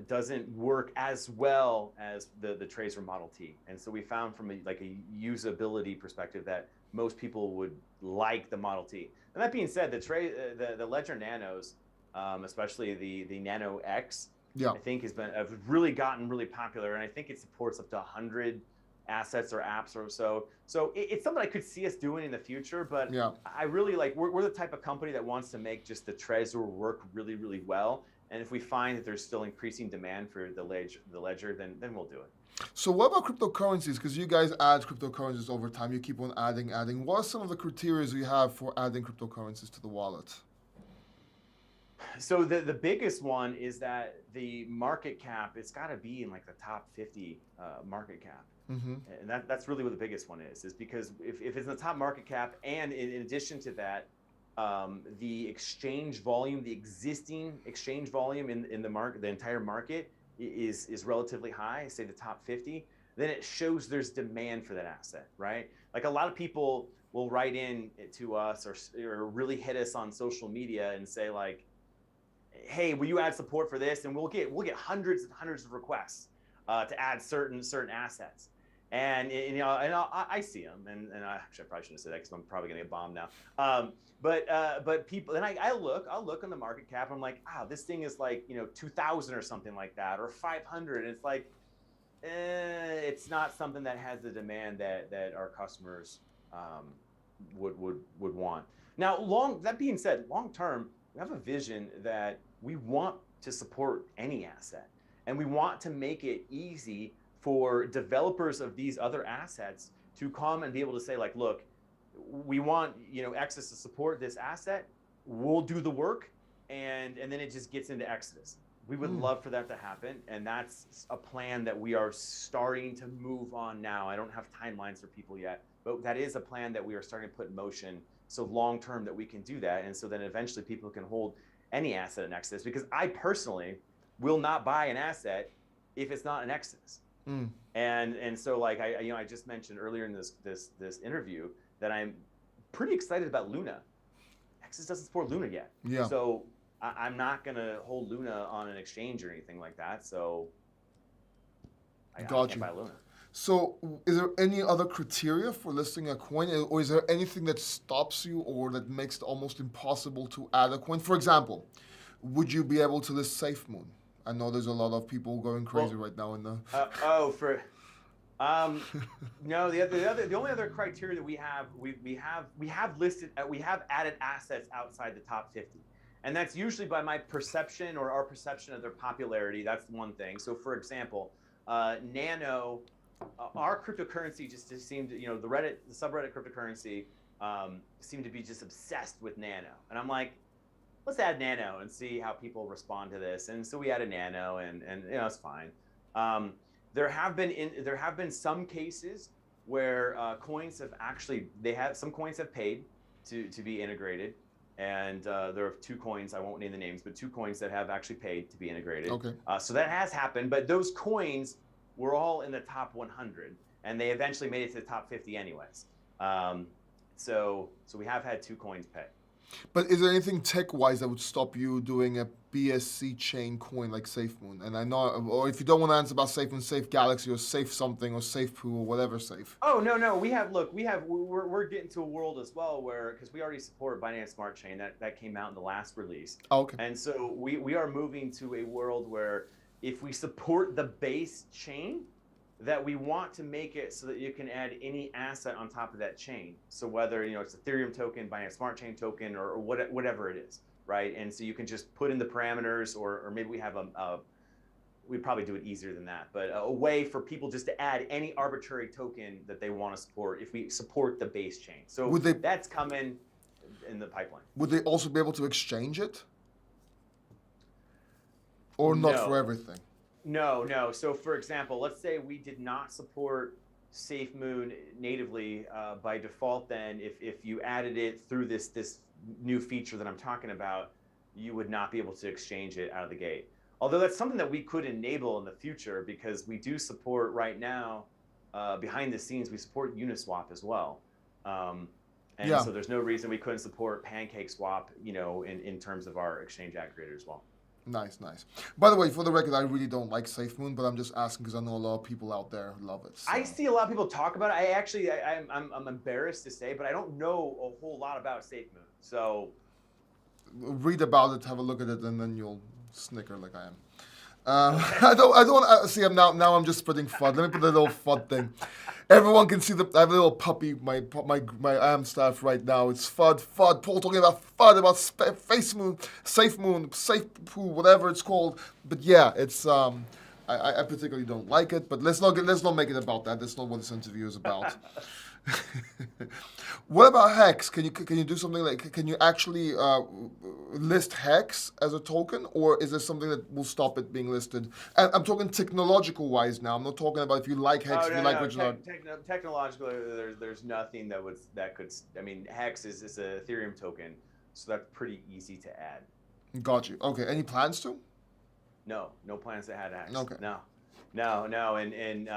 doesn't work as well as the Trezor Model T, and so we found from a usability perspective that most people would like the Model T. And that being said, the Ledger Nanos, especially the Nano X, I think have really gotten really popular, and I think it supports up to 100 assets or apps or so. So it's something I could see us doing in the future, but I really we're the type of company that wants to make just the Trezor work really, really well. And if we find that there's still increasing demand for the Ledger, then we'll do it.
So what about cryptocurrencies? Because you guys add cryptocurrencies over time. You keep on adding. What are some of the criteria you have for adding cryptocurrencies to the wallet?
So the biggest one is that the market cap, it's got to be in the top 50 market cap. And that's really what the biggest one is because if it's in the top market cap, and in addition to that, the exchange volume, the existing exchange volume in the market, the entire market is relatively high, say the top 50, then it shows there's demand for that asset, right? Like a lot of people will write in to us or really hit us on social media and say hey, will you add support for this? And we'll get hundreds and hundreds of requests to add certain assets. And I see them, and actually I probably shouldn't have said that because I'm probably gonna get bombed now. But people, then I'll look on the market cap. I'm like, this thing is 2,000 or something like that, or 500. And it's it's not something that has the demand that our customers would want. Now, that being said, long term, we have a vision that we want to support any asset, and we want to make it easy for developers of these other assets to come and be able to say look, we want Exodus to support this asset, we'll do the work, and then it just gets into Exodus. We would love for that to happen, and that's a plan that we are starting to move on now. I don't have timelines for people yet, but that is a plan that we are starting to put in motion, so long term that we can do that, and so then eventually people can hold any asset in Exodus, because I personally will not buy an asset if it's not an Exodus. And so I just mentioned earlier in this interview that I'm pretty excited about Luna, Hex doesn't support Luna yet.
Yeah.
So I'm not going to hold Luna on an exchange or anything like that. So I can't buy Luna.
So is there any other criteria for listing a coin, or is there anything that stops you or that makes it almost impossible to add a coin? For example, would you be able to list SafeMoon? I know there's a lot of people going crazy right now in the...
No, the only other criteria that we have listed, we have added assets outside the top 50. And that's usually by my perception or our perception of their popularity. That's one thing. So for example, Nano, our cryptocurrency just seemed, the subreddit cryptocurrency seemed to be just obsessed with Nano. And I'm like, let's add Nano and see how people respond to this. And so we added Nano, and it's fine. There have been some cases where coins have actually, some coins have paid to be integrated. And there are 2 coins, I won't name the names, but 2 coins that have actually paid to be integrated.
Okay.
So that has happened, but those coins were all in the top 100, and they eventually made it to the top 50 anyways. So we have had 2 coins pay.
But is there anything tech-wise that would stop you doing a BSC chain coin like SafeMoon? And I know, or if you don't want to answer about SafeMoon, Safe Galaxy or Safe something or Safe Pool or whatever Safe.
Oh no, we're getting to a world as well where, because we already support Binance Smart Chain, that came out in the last release.
Oh, okay.
And so we are moving to a world where if we support the base chain, that we want to make it so that you can add any asset on top of that chain. So whether it's Ethereum token, Binance Smart Chain token, or whatever it is, right? And so you can just put in the parameters, or maybe we have we'd probably do it easier than that, but a way for people just to add any arbitrary token that they want to support if we support the base chain. So that's coming in the pipeline.
Would they also be able to exchange it? Or not for everything?
No. So for example, let's say we did not support SafeMoon natively by default. Then if you added it through this new feature that I'm talking about, you would not be able to exchange it out of the gate. Although that's something that we could enable in the future, because we do support right now, behind the scenes, we support Uniswap as well. So there's no reason we couldn't support PancakeSwap, in terms of our exchange aggregator as well.
Nice. By the way, for the record, I really don't like SafeMoon, but I'm just asking because I know a lot of people out there love it. So.
I see a lot of people talk about it. I'm embarrassed to say, but I don't know a whole lot about SafeMoon. So
read about it, have a look at it, and then you'll snicker like I am. I don't want to see. Now I'm just spreading FUD. Let me put a little FUD thing. Everyone can see I have a little puppy, my AM staff right now. It's FUD. Paul talking about FUD, about SafeMoon, Safe Pool, whatever it's called. But yeah, it's I particularly don't like it. But let's not make it about that. That's not what this interview is about. What about Hex? Can you do something like, can you actually list Hex as a token, or is there something that will stop it being listed? And I'm talking technological wise now. I'm not talking about if you like Hex, if you like original.
Technologically, there's nothing that could. I mean, Hex is an Ethereum token, so that's pretty easy to add.
Got you. Okay. Any plans to?
No plans to add Hex.
Okay.
No, and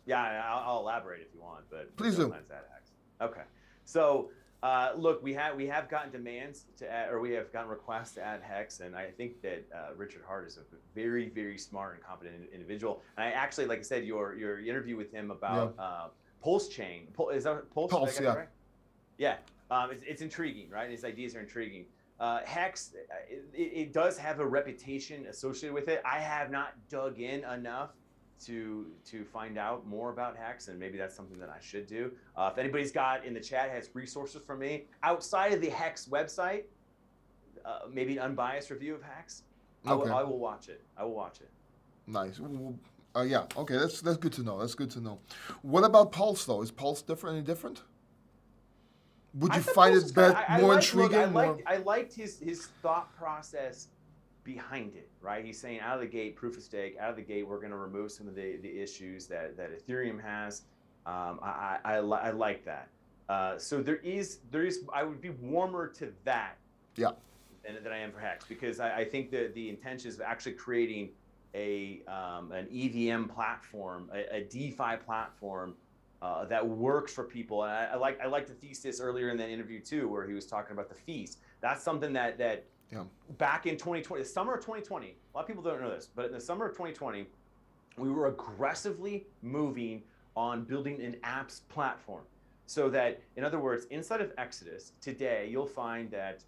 yeah, I'll elaborate if you want, but
please do.
Okay, so look, we have gotten demands to add, or we have gotten requests to add Hex, and I think that Richard Hart is a very, very smart and competent individual. And I actually, like I said, your interview with him about pulsechain, is that Pulse?
Pulse, yeah.
Right? Yeah, it's intriguing, right? His ideas are intriguing. Hex, it does have a reputation associated with it. I have not dug in enough to find out more about Hex, and maybe that's something that I should do. If anybody's got in the chat has resources for me outside of the Hex website, maybe an unbiased review of Hex,
okay.
I will watch it.
Nice. Yeah. Okay. That's good to know. That's good to know. What about Pulse though? Is Pulse any different? Would you find it more intriguing?
I liked his thought process behind it, right? He's saying out of the gate, proof of stake, out of the gate, we're going to remove some of the issues that Ethereum has. I like that. So there is, I would be warmer to that than I am for Hex, because I think that the intention is actually creating an EVM platform, a DeFi platform that works for people. And I like the thesis earlier in that interview too, where he was talking about the fees. That's something that back in 2020, the summer of 2020, a lot of people don't know this, but in the summer of 2020, we were aggressively moving on building an apps platform. So that, in other words, inside of Exodus today, you'll find that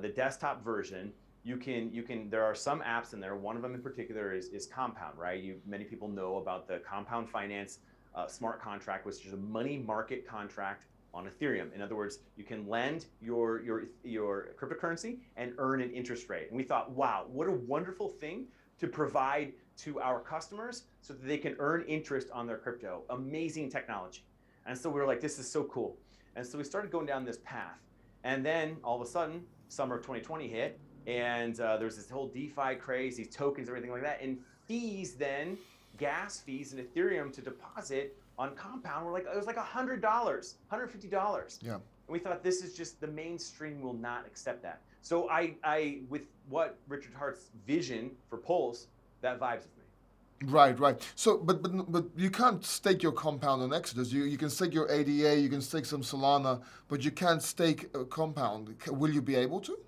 the desktop version, there are some apps in there. One of them in particular is Compound, right? Many people know about the Compound Finance smart contract, which is a money market contract on Ethereum. In other words, you can lend your cryptocurrency and earn an interest rate. And we thought, wow, what a wonderful thing to provide to our customers so that they can earn interest on their crypto. Amazing technology. And so we were like, this is so cool. And so we started going down this path. And then all of a sudden, summer of 2020 hit, and there's this whole DeFi craze, these tokens, everything like that. And fees then, gas fees in Ethereum to deposit on Compound were it was like $100, $150.
Yeah.
And we thought, this is just, the mainstream will not accept that. So I with what Richard Hart's vision for Pulse, that vibes with me.
Right. So, but you can't stake your Compound on Exodus. You can stake your ADA, you can stake some Solana, but you can't stake a Compound. Will you be able to?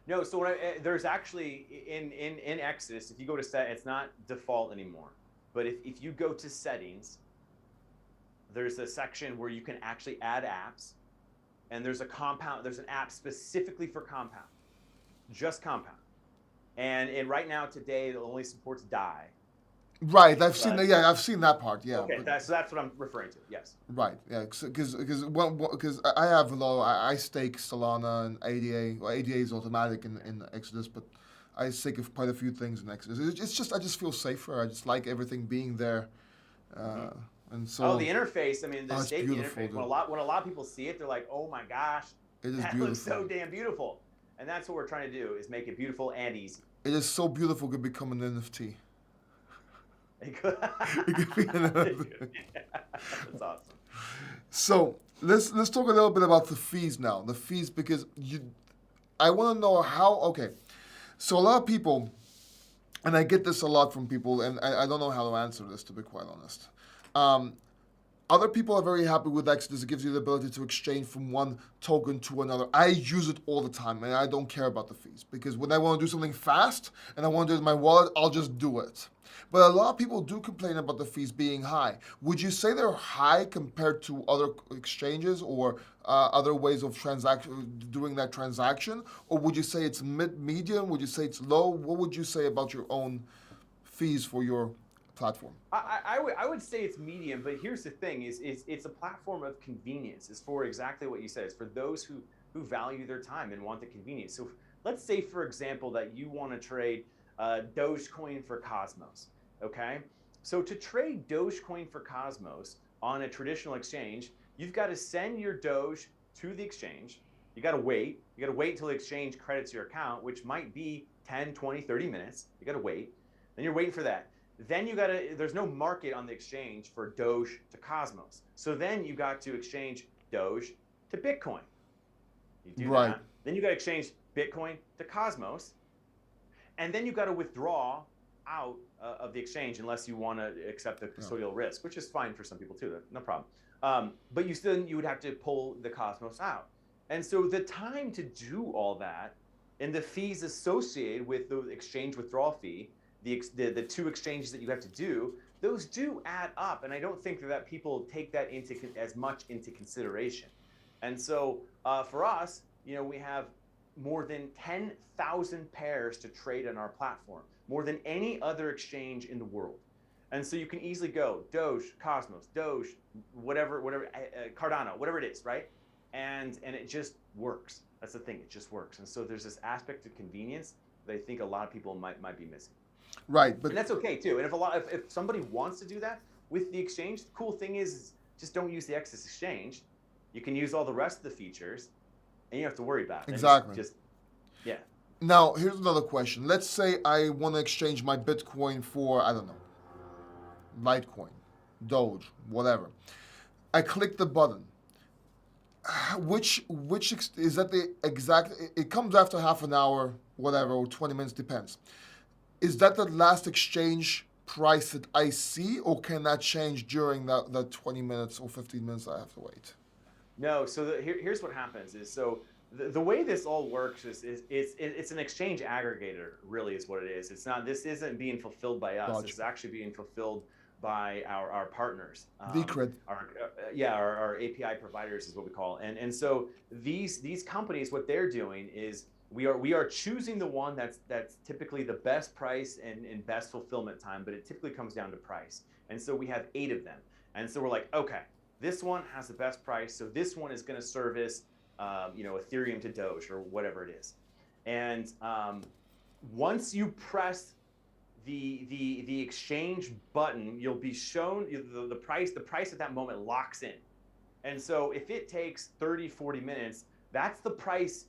No. So there's actually in Exodus, if you go to it's not default anymore. But if you go to settings, there's a section where you can actually add apps, and there's an app specifically for Compound, just Compound. And right now, today, it only supports DAI.
Right, I've seen that part. Yeah.
Okay, that's what I'm referring to. Yes.
Right. Yeah. Because I have a lot. I stake Solana and ADA. Well, ADA is automatic in Exodus, but I stake quite a few things in Exodus. It's just I just feel safer. I just like everything being there. And so.
The interface. I mean, the staking interface.
Dude.
When a lot of people see it, they're like, "Oh my gosh, that looks so damn beautiful." And that's what we're trying to do, is make it beautiful and easy.
It is so beautiful, it could become an NFT.
It could
be an NFT.
That's awesome.
So let's talk a little bit about the fees now. The fees, because I want to know how. Okay, so a lot of people, and I get this a lot from people, and I don't know how to answer this, to be quite honest. Other people are very happy with Exodus. It gives you the ability to exchange from one token to another. I use it all the time, and I don't care about the fees, because when I want to do something fast and I want to do it in my wallet, I'll just do it. But a lot of people do complain about the fees being high. Would you say they're high compared to other exchanges or other ways of doing that transaction? Or would you say it's medium? Would you say it's low? What would you say about your own fees for your platform?
I would say it's medium, but here's the thing: is it's a platform of convenience. It's for exactly what you said. It's for those who value their time and want the convenience. So let's say, for example, that you want to trade Dogecoin for Cosmos. Okay, so to trade Dogecoin for Cosmos on a traditional exchange, you've got to send your Doge to the exchange. You got to wait. You got to wait until the exchange credits your account, which might be 10, 20, 30 minutes. You got to wait. Then you're waiting for that. Then there's no market on the exchange for Doge to Cosmos. So then you got to exchange Doge to Bitcoin. You do
right.
that. Then you got to exchange Bitcoin to Cosmos. And then you got to withdraw out of the exchange unless you want to accept the custodial risk, which is fine for some people too, no problem. But you would have to pull the Cosmos out. And so the time to do all that and the fees associated with the exchange withdrawal fee, the two exchanges that you have to do, those do add up. And I don't think that people take that as much into consideration. And so for us, we have more than 10,000 pairs to trade on our platform, more than any other exchange in the world. And so you can easily go Doge, Cosmos, Doge, whatever, Cardano, whatever it is, right? And it just works. That's the thing, it just works. And so there's this aspect of convenience that I think a lot of people might be missing.
Right, but
and that's okay too. And if somebody wants to do that with the exchange, the cool thing is just don't use the Exodus exchange. You can use all the rest of the features, and you don't have to worry about it.
Exactly.
Yeah.
Now, here's another question. Let's say I want to exchange my Bitcoin for, I don't know, Litecoin, Doge, whatever. I click the button. Which is that the exact? It comes after half an hour, whatever, or 20 minutes, depends. Is that the last exchange price that I see, or can that change during that 20 minutes or 15 minutes I have to wait?
No, so here's what happens is, so the way this all works is it's an exchange aggregator, really is what it is. It's not, this isn't being fulfilled by us.
Gotcha.
This is actually being fulfilled by our partners.
Decred.
Our API providers is what we call. And so these companies, what they're doing is we are choosing the one that's typically the best price and best fulfillment time, but it typically comes down to price. And so we have 8 of them. And so we're like, okay, this one has the best price, so this one is going to service, Ethereum to Doge or whatever it is. And once you press the exchange button, you'll be shown the price. The price at that moment locks in. And so if it takes 30, 40 minutes, that's the price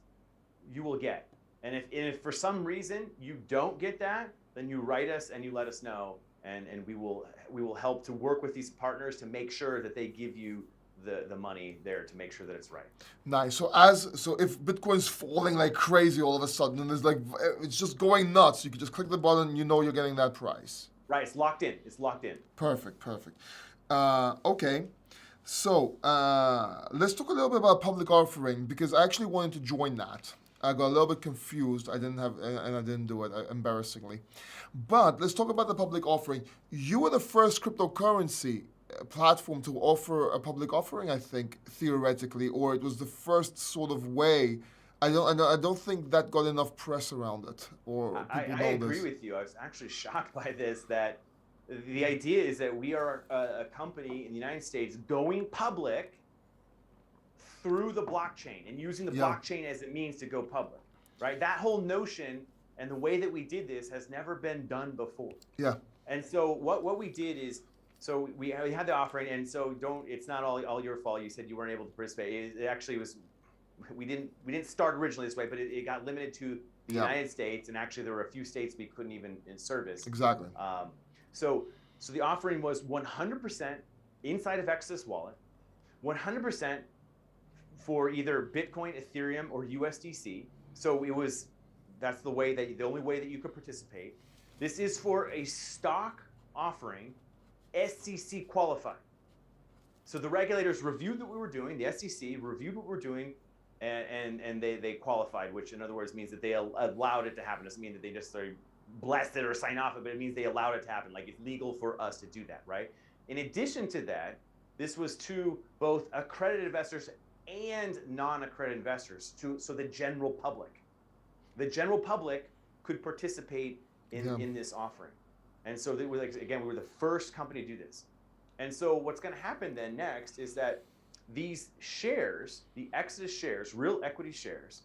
you will get. And if for some reason you don't get that, then you write us and you let us know. And we will help to work with these partners to make sure that they give you the money there to make sure that it's right.
Nice. So if Bitcoin's falling like crazy all of a sudden, and it's just going nuts, you can just click the button, you're getting that price.
Right. It's locked in. It's locked in.
Perfect. Okay. So let's talk a little bit about public offering, because I actually wanted to join that. I got a little bit confused. I didn't do it, embarrassingly. But let's talk about the public offering. You were the first cryptocurrency platform to offer a public offering, I think, theoretically, or it was the first sort of way. I don't think that got enough press around it, or people know
I agree
this.
with you. I was actually shocked by this, that the idea is that we are a company in the United States going public through the blockchain and using the blockchain as it means to go public, right? That whole notion and the way that we did this has never been done before.
Yeah.
And so what we did is, so we had the offering, and so it's not all your fault. You said you weren't able to participate. It actually was, we didn't start originally this way, but it got limited to the United States, and actually there were a few states we couldn't even service.
Exactly.
So the offering was 100% inside of Exodus Wallet, 100% for either Bitcoin, Ethereum, or USDC. So that's the only way that you could participate. This is for a stock offering, SEC qualified. So the regulators reviewed what we were doing, the SEC reviewed what we're doing, and they qualified, which in other words means that they allowed it to happen. It doesn't mean that they just blessed it or sign off it, but it means they allowed it to happen. Like, it's legal for us to do that, right? In addition to that, this was to both accredited investors and non-accredited investors, so the general public. The general public could participate in this offering. And so we were the first company to do this. And so what's going to happen then next is that these shares, the Exodus shares, real equity shares,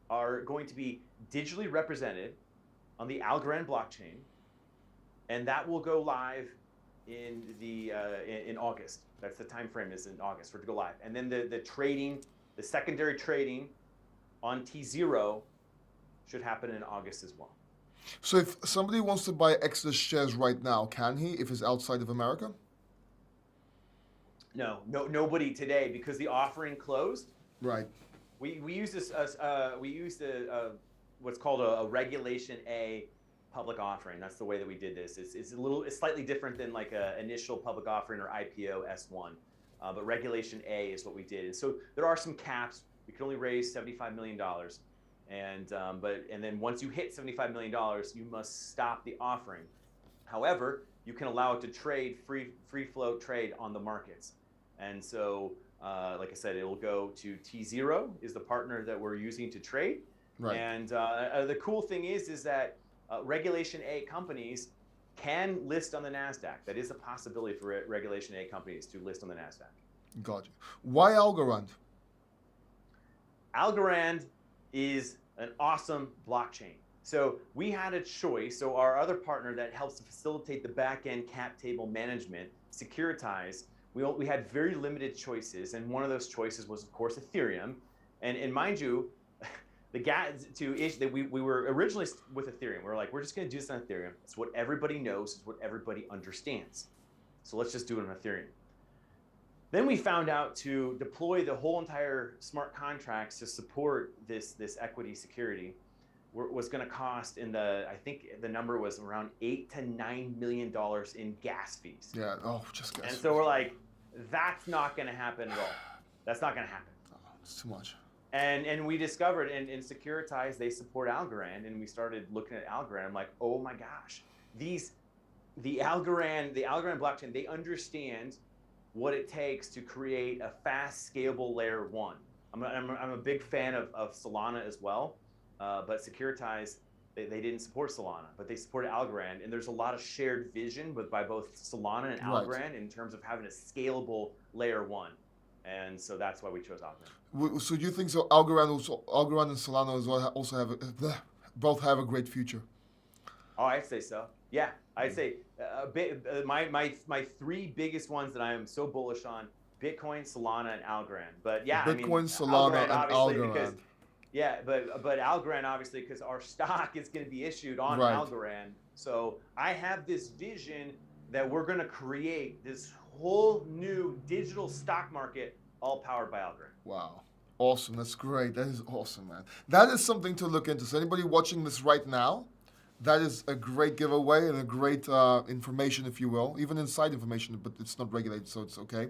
are going to be digitally represented on the Algorand blockchain, and that will go live in August. That's the time frame, is in August for it to go live. And then the secondary trading on T0 should happen in August as well.
So if somebody wants to buy Exodus shares right now, can he, if he's outside of America?
No, nobody today, because the offering closed.
Right.
We use this what's called a Regulation A public offering. That's the way that we did this. It's slightly different than like a initial public offering or IPO S1, but Regulation A is what we did. And so there are some caps. We can only raise $75 million, and then once you hit $75 million, you must stop the offering. However, you can allow it to trade free float trade on the markets. And so, like I said, it will go to T0 is the partner that we're using to trade. Right. And the cool thing is that Regulation A companies can list on the NASDAQ. That is a possibility for Regulation A companies to list on the NASDAQ.
Gotcha. Why Algorand?
Algorand is an awesome blockchain. So we had a choice. So our other partner that helps to facilitate the back-end cap table management, Securitize, we had very limited choices. And one of those choices was, of course, Ethereum. And mind you, we were originally with Ethereum. We were like, we're just going to do this on Ethereum. It's what everybody knows. It's what everybody understands. So let's just do it on Ethereum. Then we found out to deploy the whole entire smart contracts to support this equity security. was going to cost I think the number was around $8 to $9 million in gas fees.
Yeah. Oh, just gas.
And so we're like, that's not going to happen at all. That's not going to happen.
Oh, it's too much.
And we discovered in Securitize, they support Algorand, and we started looking at Algorand. I'm like, oh my gosh, the Algorand blockchain, they understand what it takes to create a fast, scalable layer one. I'm a big fan of Solana as well, but Securitize, they didn't support Solana, but they supported Algorand, and there's a lot of shared vision by both Solana and Algorand in terms of having a scalable layer one. And so that's why we chose Algorand.
So do you think so? Algorand and Solana as well also both have a great future.
Oh, I'd say so. Yeah, I'd say my three biggest ones that I am so bullish on: Bitcoin, Solana, and Algorand. But yeah,
Bitcoin, Solana, and Algorand.
Because, yeah, but Algorand obviously because our stock is going to be issued on Algorand. So I have this vision that we're going to create this whole new digital stock market, all powered by Algorand.
Wow. Awesome. That's great. That is awesome, man. That is something to look into. So anybody watching this right now, that is a great giveaway and a great information, if you will, even inside information, but it's not regulated, so it's okay.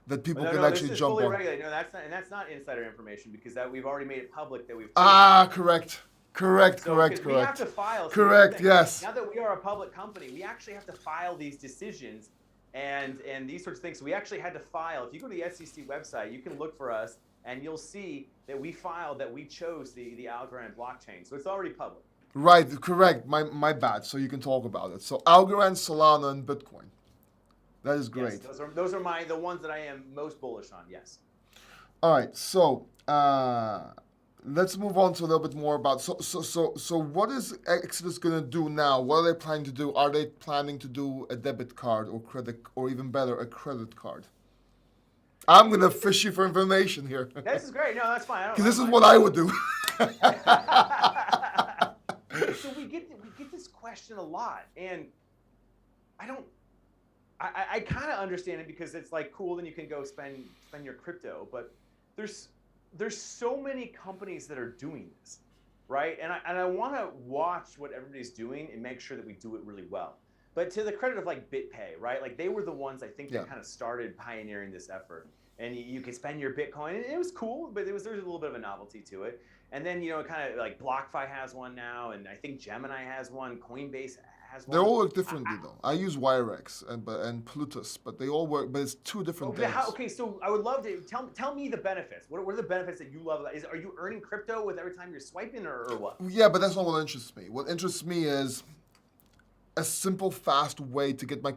That people can actually
this is
jump
fully
on.
Regulated. No, that's not insider information because we've already made it public that we've.
Correct. Correct.
We have to file.
Correct. Yes.
Now that we are a public company, we actually have to file these decisions and these sorts of things. So we actually had to file. If you go to the SEC website, you can look for us, and you'll see that we filed that we chose the Algorand blockchain. So it's already public.
Right. Correct. My bad. So you can talk about it. So Algorand, Solana, and Bitcoin. That is great.
Yes, those are the ones that I am most bullish on. Yes.
All right. So let's move on to a little bit more about. So what is Exodus going to do now? What are they planning to do? Are they planning to do a debit card or credit, or even better, a credit card? I'm going to fish you for information here.
This is great. No, that's fine.
Because this is what I would do.
So we get this question a lot, and I kind of understand it because it's like cool, then you can go spend your crypto, but there's so many companies that are doing this, right? And I want to watch what everybody's doing and make sure that we do it really well. But to the credit of like BitPay, right? Like they were the ones I think that kind of started pioneering this effort. And you could spend your Bitcoin, and it was cool, but there's a little bit of a novelty to it. And then kind of like BlockFi has one now, and I think Gemini has one, Coinbase has one.
They all work differently though. I use Wirex and Plutus, but they all work, but it's two different things.
Okay, so I would love to tell me the benefits. What are the benefits that you love? Are you earning crypto with every time you're swiping, or what?
Yeah, but that's not what interests me. What interests me is a simple, fast way to get my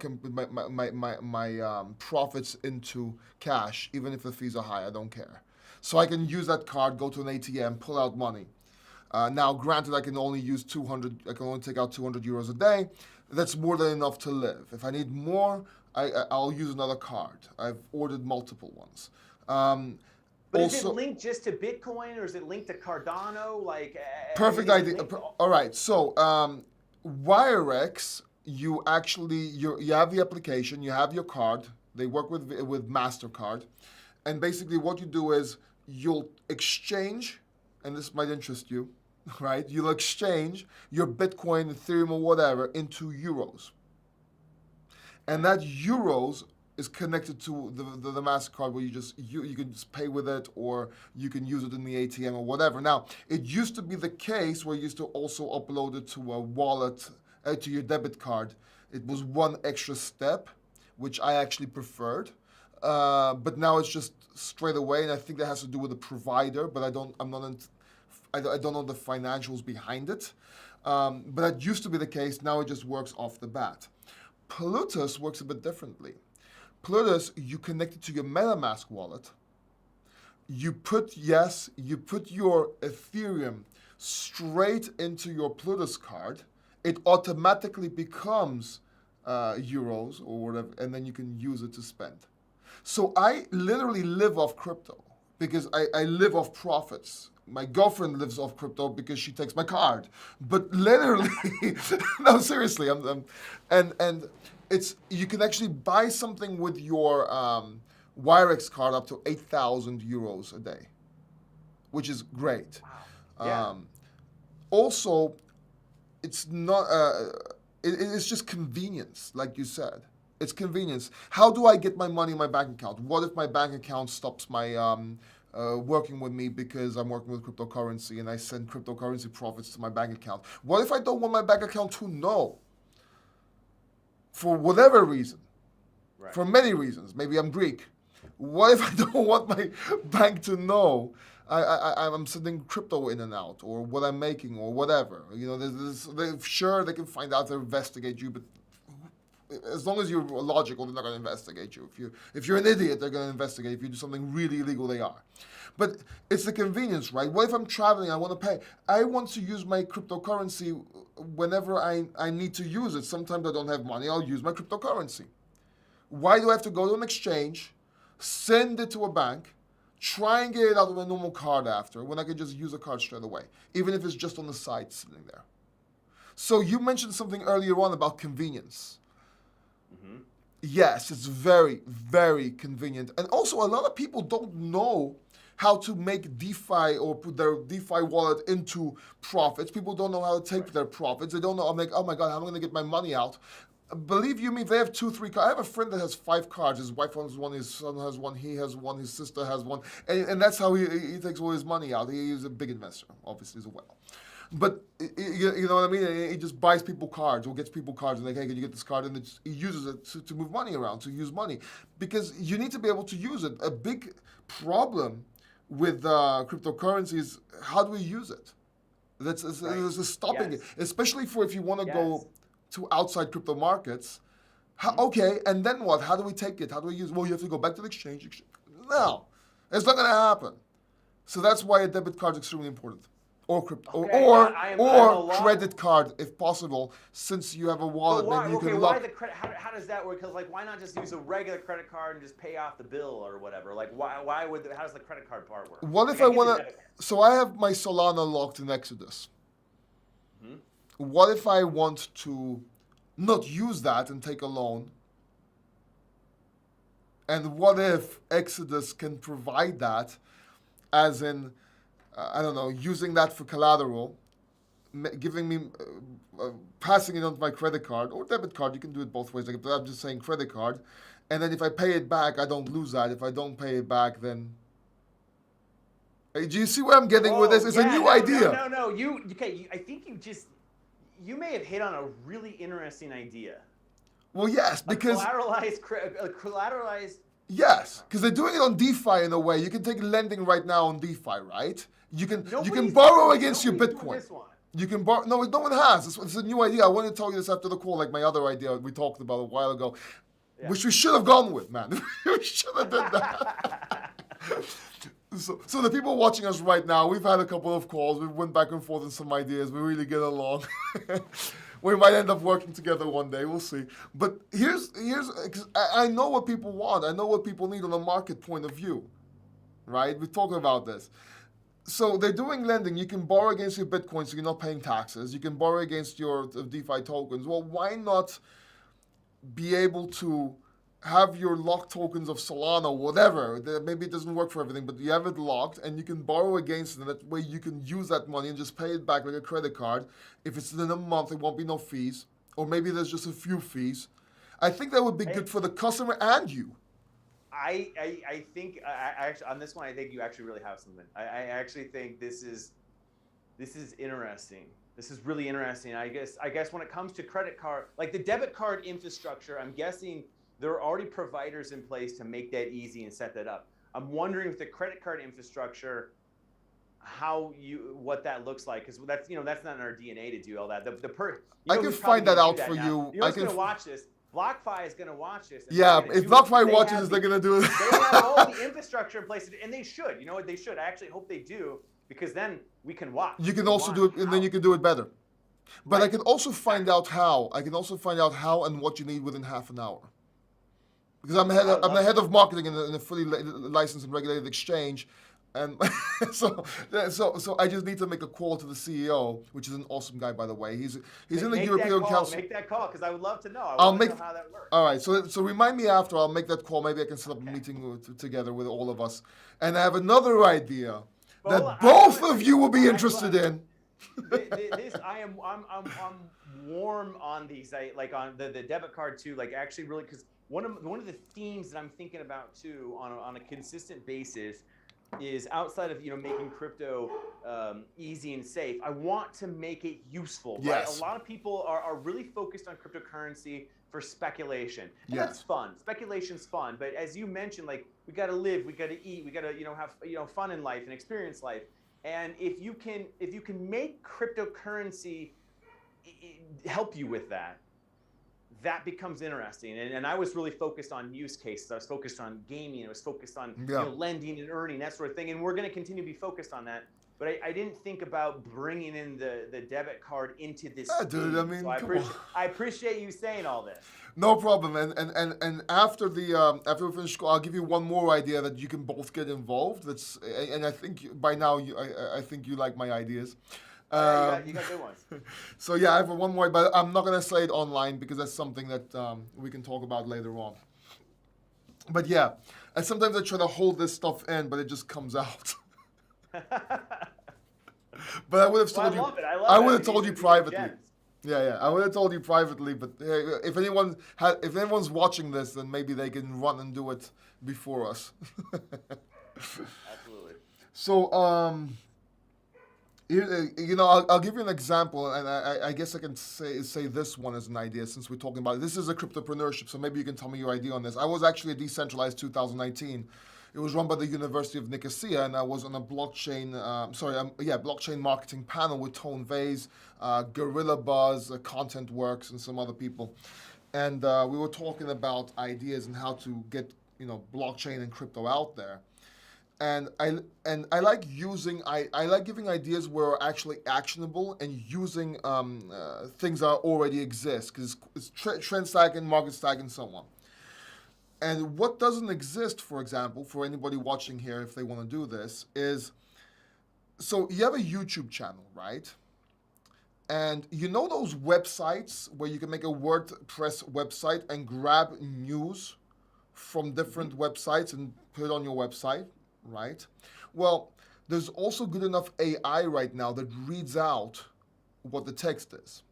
profits into cash, even if the fees are high. I don't care. So I can use that card, go to an ATM, pull out money. Now, granted, I can only use 200. I can only take out 200 euros a day. That's more than enough to live. If I need more, I'll use another card. I've ordered multiple ones.
But also, is it linked just to Bitcoin, or is it linked to Cardano?
Perfect idea. All right. So Wirex, you have the application, you have your card. They work with MasterCard, and basically what you do is you'll exchange, and this might interest you, right? You'll exchange your Bitcoin, Ethereum, or whatever into euros, and that euros is connected to the MasterCard, where you can just pay with it, or you can use it in the ATM or whatever. Now, it used to be the case where you used to also upload it to a wallet, to your debit card. It was one extra step, which I actually preferred. But now it's just straight away, and I think that has to do with the provider, but I don't know the financials behind it. But that used to be the case. Now it just works off the bat. Plutus works a bit differently. Plutus, you connect it to your MetaMask wallet. You put your Ethereum straight into your Plutus card. It automatically becomes euros or whatever, and then you can use it to spend. So I literally live off crypto because I live off profits. My girlfriend lives off crypto because she takes my card. But literally, no, seriously, and it's, you can actually buy something with your Wirex card up to 8,000 euros a day, which is great.
Wow. Yeah.
also, it's not. It's just convenience, like you said. It's convenience. How do I get my money in my bank account? What if my bank account stops my working with me because I'm working with cryptocurrency and I send cryptocurrency profits to my bank account? What if I don't want my bank account to know? For whatever reason.
Right.
For many reasons. Maybe I'm Greek. What if I don't want my bank to know I'm sending crypto in and out, or what I'm making, or whatever? You know, sure, they can find out, they investigate you, but as long as you're logical, they're not going to investigate you. If you're an idiot, they're going to investigate. If you do something really illegal, they are. But it's the convenience, right? What if I'm traveling, I want to pay? I want to use my cryptocurrency whenever I need to use it. Sometimes I don't have money, I'll use my cryptocurrency. Why do I have to go to an exchange, send it to a bank, try and get it out of a normal card after, when I can just use a card straight away, even if it's just on the side sitting there? So you mentioned something earlier on about convenience. Mm-hmm. Yes, it's very, very convenient. And also, a lot of people don't know how to make DeFi or put their DeFi wallet into profits. People don't know how to take their profits. They don't know, I'm like, oh my God, how am I going to get my money out? Believe you me, they have 2-3 cards. I have a friend that has 5 cards. His wife has one, his son has one, he has one, his sister has one. And that's how he takes all his money out. He is a big investor, obviously, as well. But you know what I mean? He just buys people cards or gets people cards and like, hey, can you get this card? And he uses it to move money around, to use money. Because you need to be able to use it. A big problem with cryptocurrency is, how do we use it? That's stopping it. Especially for if you want to go to outside crypto markets. Okay, and then what? How do we take it? How do we use it? Well, you have to go back to the exchange. No, it's not going to happen. So that's why a debit card is extremely important. Or crypto, or credit card, if possible, since you have a wallet.
Why,
maybe you can
why the credit? How does that work? Because like, why not just use a regular credit card and just pay off the bill or whatever? Like, why would? How does the credit card part work?
What if I want to? So I have my Solana locked in Exodus. Mm-hmm. What if I want to not use that and take a loan? And what if Exodus can provide that, as in, I don't know, using that for collateral, giving me, passing it on to my credit card or debit card. You can do it both ways. Like, I'm just saying credit card. And then if I pay it back, I don't lose that. If I don't pay it back, then... Do you see where I'm getting with this? It's a new idea.
No. I think you may have hit on a really interesting idea.
Well, yes, because...
collateralized...
Yes, because they're doing it on DeFi in a way. You can take lending right now on DeFi, right? You can borrow against your Bitcoin. You can borrow. No, no one has. It's a new idea. I wanted to tell you this after the call, like my other idea we talked about a while ago, which we should have gone with, man. We should have done that. So the people watching us right now, we've had a couple of calls. We went back and forth on some ideas. We really get along. We might end up working together one day. We'll see. But here's because I know what people want. I know what people need on a market point of view, right? We talk about this. So they're doing lending. You can borrow against your Bitcoin, so you're not paying taxes. You can borrow against your DeFi tokens. Well, why not be able to have your locked tokens of Solana or whatever? Maybe it doesn't work for everything, but you have it locked, and you can borrow against it. And that way you can use that money and just pay it back like a credit card. If it's in a month, it won't be no fees. Or maybe there's just a few fees. I think that would be good for the customer and you.
I think actually on this one, I think you actually really have something. I actually think this is interesting. This is really interesting. I guess when it comes to credit card, like the debit card infrastructure, I'm guessing there are already providers in place to make that easy and set that up. I'm wondering with the credit card infrastructure, what that looks like, because that's not in our DNA to do all that.
I can find that out for you.
You're going to watch this. BlockFi is going to watch this.
Yeah, if BlockFi watches this, they're going to do it.
They have all the infrastructure in place, and they should. You know what? They should. I actually hope they do, because then we can watch.
You can also do it, and then you can do it better. But I can also find out how. I can also find out how and what you need within half an hour. Because I'm the head of marketing in a fully licensed and regulated exchange. And so I just need to make a call to the CEO, which is an awesome guy, by the way. He's in the European Council.
Make that call, because I would love to know. I want to know how that works.
All right, so remind me after. I'll make that call. Maybe I can set up a meeting together with all of us. And I have another idea that both of you will be interested in.
I'm warm on these. Like on the debit card too. Like actually, really, because one of the themes that I'm thinking about too on a consistent basis is outside of making crypto easy and safe. I want to make it useful. Right?
Yes.
A lot of people are really focused on cryptocurrency for speculation. And
Yes.
that's fun. Speculation's fun. But as you mentioned, like we got to live, we got to eat, we got to have fun in life and experience life. And if you can make cryptocurrency help you with that, that becomes interesting. And I was really focused on use cases. I was focused on gaming. I was focused on lending and earning, that sort of thing. And we're going to continue to be focused on that. But I didn't think about bringing in the debit card into this.
Dude, I mean,
so I appreciate you saying all this.
No problem. And after we finish, I'll give you one more idea that you can both get involved. And I think by now I think you like my ideas.
You got good ones.
So yeah, I have one more, but I'm not gonna say it online because that's something that we can talk about later on. But yeah, and sometimes I try to hold this stuff in, but it just comes out. But I would have told you. I would have told you privately. Yeah, I would have told you privately. But if anyone's watching this, then maybe they can run and do it before us.
Absolutely.
So I'll give you an example, and I guess I can say this one as an idea since we're talking about it. This is a cryptopreneurship, so maybe you can tell me your idea on this. I was actually a Decentralized 2019. It was run by the University of Nicosia, and I was on a blockchain marketing panel with Tone Vase, Gorilla Buzz, Content Works, and some other people. And we were talking about ideas and how to get blockchain and crypto out there. And I like giving ideas where are actually actionable and using things that already exist, because it's trend stacking, market stacking, and so on. And what doesn't exist, for example, for anybody watching here, if they want to do this, is, so you have a YouTube channel, right? And you know those websites where you can make a WordPress website and grab news from different websites and put it on your website, right? Well, there's also good enough AI right now that reads out what the text is.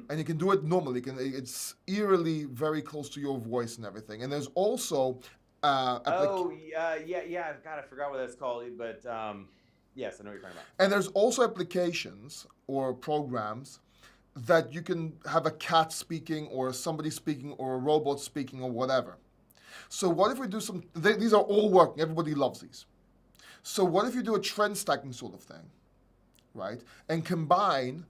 And you can do it normally. It's eerily very close to your voice and everything. And there's also
God, I forgot what that's called, but yes, I know what you're talking about.
And there's also applications or programs that you can have a cat speaking or somebody speaking or a robot speaking or whatever. So what if we do these are all working, everybody loves these. So what if you do a trend stacking sort of thing, right? And combine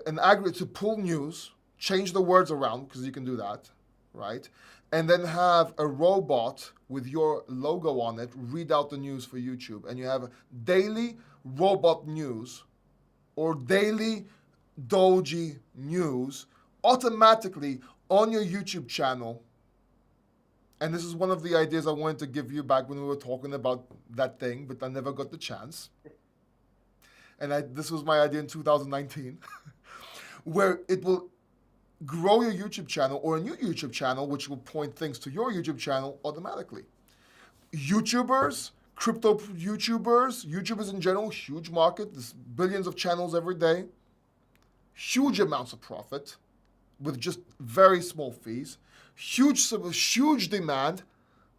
an aggregate to pull news, change the words around, because you can do that, right? And then have a robot with your logo on it read out the news for YouTube. And you have daily robot news or daily Doji news automatically on your YouTube channel. And this is one of the ideas I wanted to give you back when we were talking about that thing, but I never got the chance. And this was my idea in 2019, where it will grow your YouTube channel or a new YouTube channel, which will point things to your YouTube channel automatically. YouTubers, crypto YouTubers in general, huge market. There's billions of channels every day, huge amounts of profit with just very small fees, huge demand,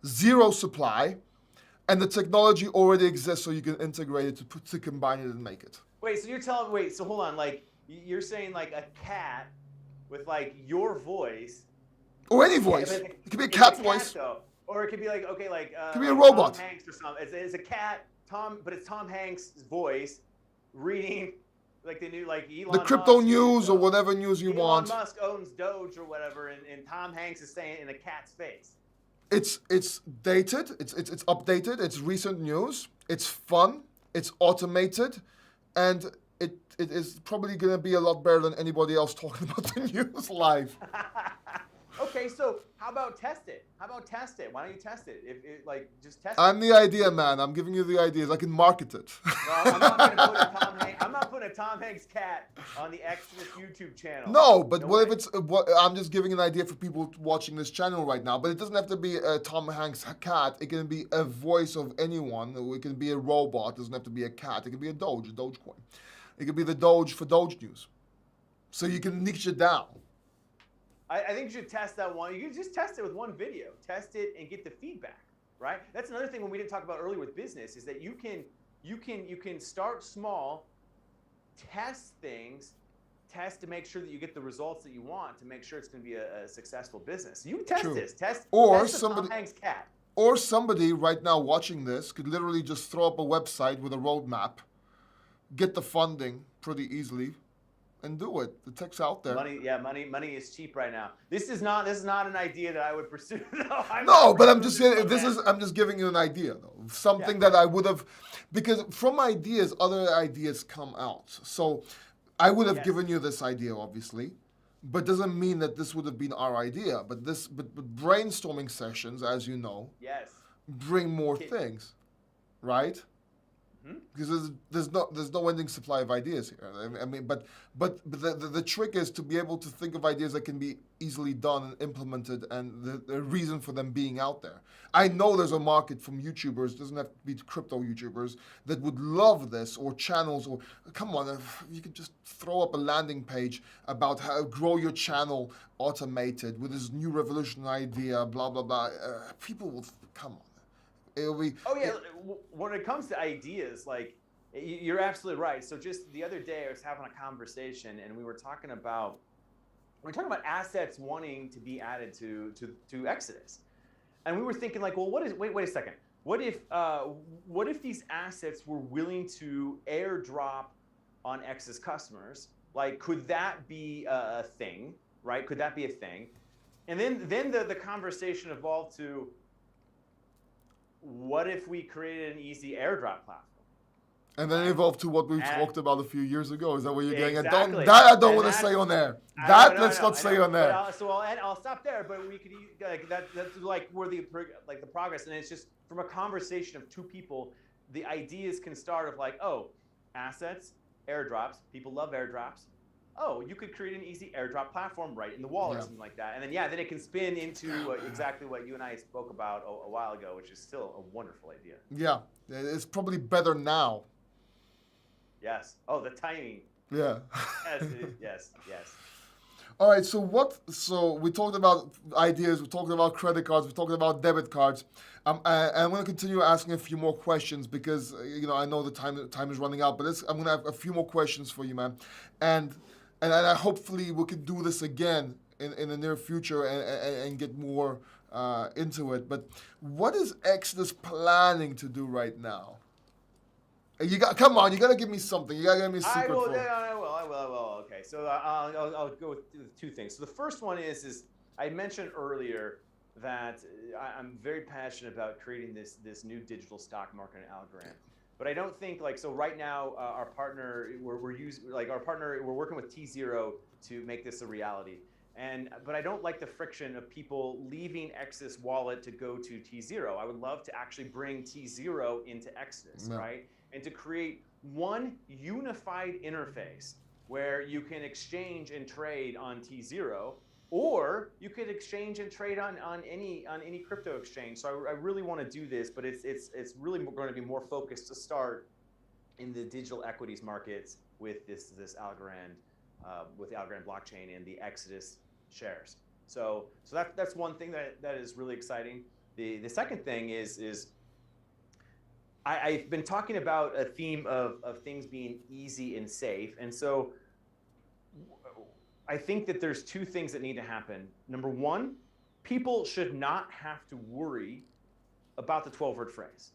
zero supply. And the technology already exists, so you can integrate it to combine it and make it.
So hold on, like you're saying like a cat with like your voice.
Or any voice. It could be a cat voice.
Or it could be like, it
could be a robot.
Tom Hanks or something. It's a cat, but it's Tom Hanks' voice reading like the new, like Elon
the crypto
Musk,
news or whatever news you want.
Elon Musk owns Doge or whatever, and Tom Hanks is saying it in a cat's face.
It's dated, it's updated, it's recent news, it's fun, it's automated, and it is probably going to be a lot better than anybody else talking about the news live.
Okay, so how about test it? Why don't you test it? Just test it.
I'm the idea man. I'm giving you the ideas. I can market it.
Well, I'm not putting a Tom Hanks cat on the Exodus YouTube channel.
No, but what if I'm just giving an idea for people watching this channel right now. But it doesn't have to be a Tom Hanks cat. It can be a voice of anyone. Or it can be a robot. It doesn't have to be a cat. It can be a Dogecoin. It could be the Doge for Doge news. So you can niche it down.
I think you should test that one. You can just test it with one video. Test it and get the feedback, right? That's another thing when we didn't talk about earlier with business is that you can start small, test things, test to make sure that you get the results that you want to make sure it's going to be a successful business. You test
True.
this. Test
or
test
somebody
the Tom Hanks cat.
Or somebody right now watching this could literally just throw up a website with a roadmap, get the funding pretty easily, and do it. The tech's out there.
Money is cheap right now. This is not an idea that I would pursue.
But I'm just saying I'm just giving you an idea though. Something that I would have, because from ideas other ideas come out. So I would have given you this idea obviously, but doesn't mean that this would have been our idea. But brainstorming sessions, as you know, bring more things, right? Because there's no ending supply of ideas here. I mean, but the trick is to be able to think of ideas that can be easily done and implemented, and the reason for them being out there. I know there's a market from YouTubers, doesn't have to be crypto YouTubers, that would love this, or channels, or come on, if you could just throw up a landing page about how to grow your channel automated with this new revolutionary idea, blah blah blah. People will come on.
When it comes to ideas, like you're absolutely right. So just the other day, I was having a conversation, and we were talking about assets wanting to be added to Exodus, and we were thinking like, well, wait a second. What if these assets were willing to airdrop on Exodus customers? Like, could that be a thing? Right? Could that be a thing? And then the conversation evolved to, what if we created an easy airdrop platform? And
then evolved to what we talked about a few years ago. Is that what you're getting at?
I
don't want to say on there. Let's not say on there.
I'll stop there. But we could that's like where the progress, and it's just from a conversation of two people, the ideas can start of like, oh, assets, airdrops. People love airdrops. Oh, you could create an easy airdrop platform right in the wallet or something like that. And then it can spin into exactly what you and I spoke about a while ago, which is still a wonderful idea.
Yeah, it's probably better now.
Yes. Oh, the timing.
Yeah.
Yes.
All right, so we talked about ideas, we talked about credit cards, we talked about debit cards. I'm going to continue asking a few more questions because, I know the time is running out, but I'm going to have a few more questions for you, man. And hopefully we can do this again in the near future and get more into it. But what is Exodus planning to do right now? Come on, you got to give me something. You got to give me a secret.
I will. Okay, so I'll go with two things. So the first one is I mentioned earlier that I'm very passionate about creating this new digital stock market in Algorand. But I don't think right now our partner we're working with T0 to make this a reality. But I don't like the friction of people leaving Exodus wallet to go to T0. I would love to actually bring T0 into Exodus, right? And to create one unified interface where you can exchange and trade on T0, or you could exchange and trade on any crypto exchange. So I really want to do this, but it's really going to be more focused to start in the digital equities markets with this Algorand, with the Algorand blockchain and the Exodus shares. So that's one thing that is really exciting. The second thing is I've been talking about a theme of things being easy and safe, and so I think that there's two things that need to happen. Number one, people should not have to worry about the 12-word phrase.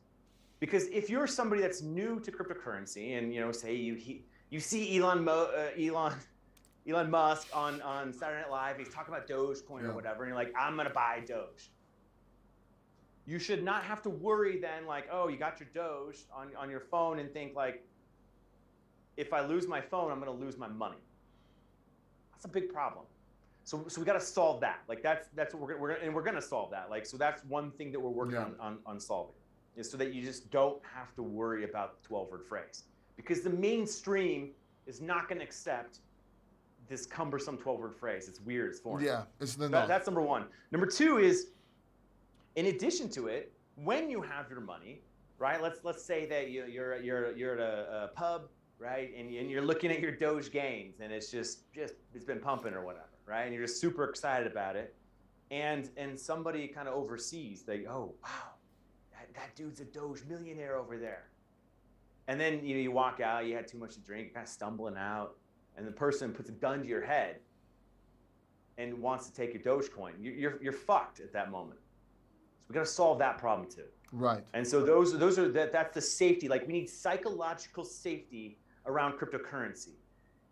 Because if you're somebody that's new to cryptocurrency and say you see Elon Musk on Saturday Night Live, he's talking about Dogecoin or whatever, and you're like, I'm gonna buy Doge. You should not have to worry then oh, you got your Doge on your phone and think if I lose my phone, I'm gonna lose my money. That's a big problem. So we got to solve that. That's what we're gonna solve that. So that's one thing that we're working on solving, is so that you just don't have to worry about the 12-word phrase, because the mainstream is not going to accept this cumbersome 12-word phrase. It's weird. It's foreign.
Yeah, it's
that's number one. Number two is, in addition to it, when you have your money, right? Let's say that you're at a pub right? And you're looking at your Doge gains, and it's just it's been pumping or whatever, right? And you're just super excited about it, and somebody kind of oversees, they, oh wow, that dude's a Doge millionaire over there, and then you walk out, you had too much to drink, kind of stumbling out, and the person puts a gun to your head and wants to take your Dogecoin. You're fucked at that moment. So we got to solve that problem too.
Right.
And so those are that's the safety. Like, we need psychological safety around cryptocurrency,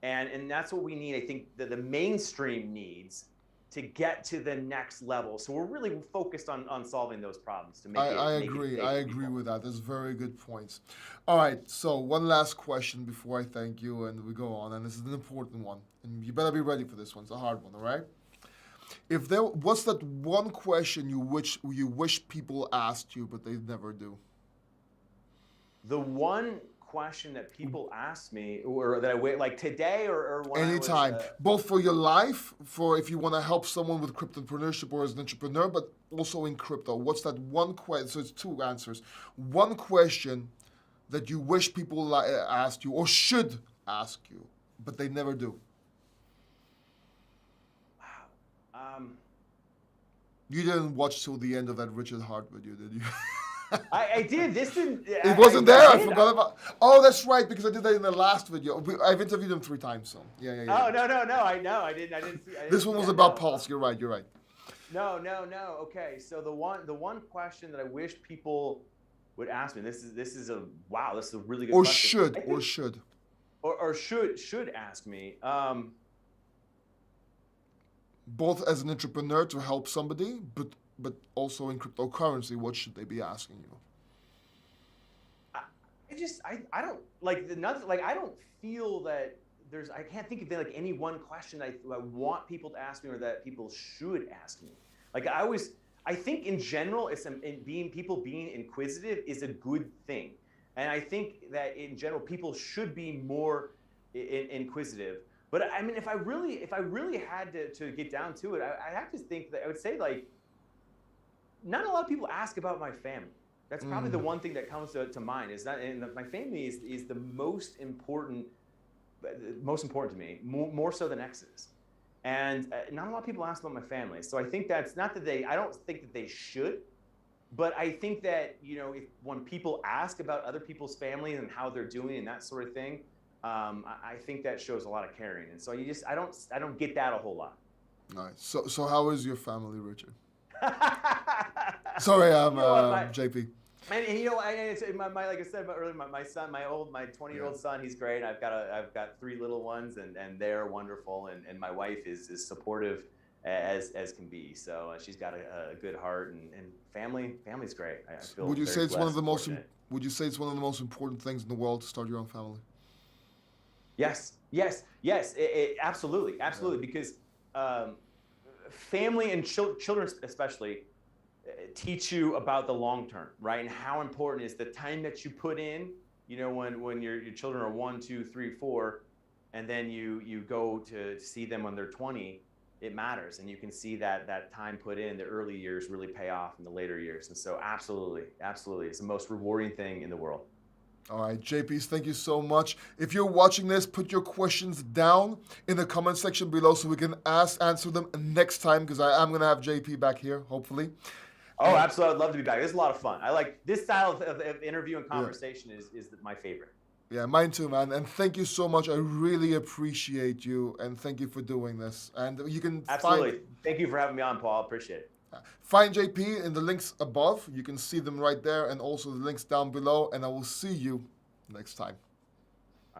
and that's what we need. I think that the mainstream needs to get to the next level. So we're really focused on solving those problems to make it.
I agree with that. That's very good points. All right. So one last question before I thank you and we go on. And this is an important one, and you better be ready for this one. It's a hard one. All right. What's that one question you wish people asked you but they never do?
The one question that people ask me, or that I wait, like today, or when
anytime, both for your life, for if you want to help someone with cryptopreneurship or as an entrepreneur, but also in crypto. What's that one question? So it's two answers. One question that you wish people asked you or should ask you, but they never do. You didn't watch till the end of that Richard Hart video, did you?
I did. This didn't.
It wasn't there. I forgot about. Oh, that's right, because I did that in the last video. I've interviewed him 3 times, so yeah.
Oh no! I know. I didn't see.
This one was about Pulse. You're right.
No. Okay, so the one question that I wish people would ask me. This is a really good question. Or should ask me.
Both as an entrepreneur to help somebody, but also in cryptocurrency, what should they be asking you?
I don't like nothing. Like, I don't feel that I can't think of like any one question I want people to ask me or that people should ask me. Like, I think in general, people being inquisitive is a good thing, and I think that in general people should be more inquisitive. But I mean, if I really had to get down to it, I have to think that I would say, like, not a lot of people ask about my family. That's probably the one thing that comes to mind. Is that, and my family is the most important to me, more so than Exodus. And not a lot of people ask about my family. So I think that's not that I don't think that they should, but I think that, when people ask about other people's families and how they're doing and that sort of thing, I think that shows a lot of caring. And so I don't get that a whole lot.
Nice. So how is your family, Richard? Sorry, I'm JP.
And like I said earlier, my son, my 20-year-old son, he's great. I've got 3 little ones, and they're wonderful. And my wife is supportive as can be. So she's got a good heart, and family's great. I feel
Would you say it's one of the most?
Fortunate.
Would you say it's one of the most important things in the world to start your own family?
Yes. Absolutely, because family and children especially teach you about the long term, right? And how important is the time that you put in, when your children are 1, 2, 3, 4, and then you go to see them when they're 20, it matters. And you can see that time put in the early years really pay off in the later years. And so absolutely, it's the most rewarding thing in the world.
All right, JPs, thank you so much. If you're watching this, put your questions down in the comment section below so we can answer them next time, because I am going to have JP back here, hopefully.
Oh, absolutely. I'd love to be back. This is a lot of fun. I like this style of interview and conversation is my favorite.
Yeah, mine too, man. And thank you so much. I really appreciate you, and thank you for doing this. And you can
absolutely. Thank you for having me on, Paul. I appreciate it.
Find JP in the links above. You can see them right there, and also the links down below. And I will see you next time.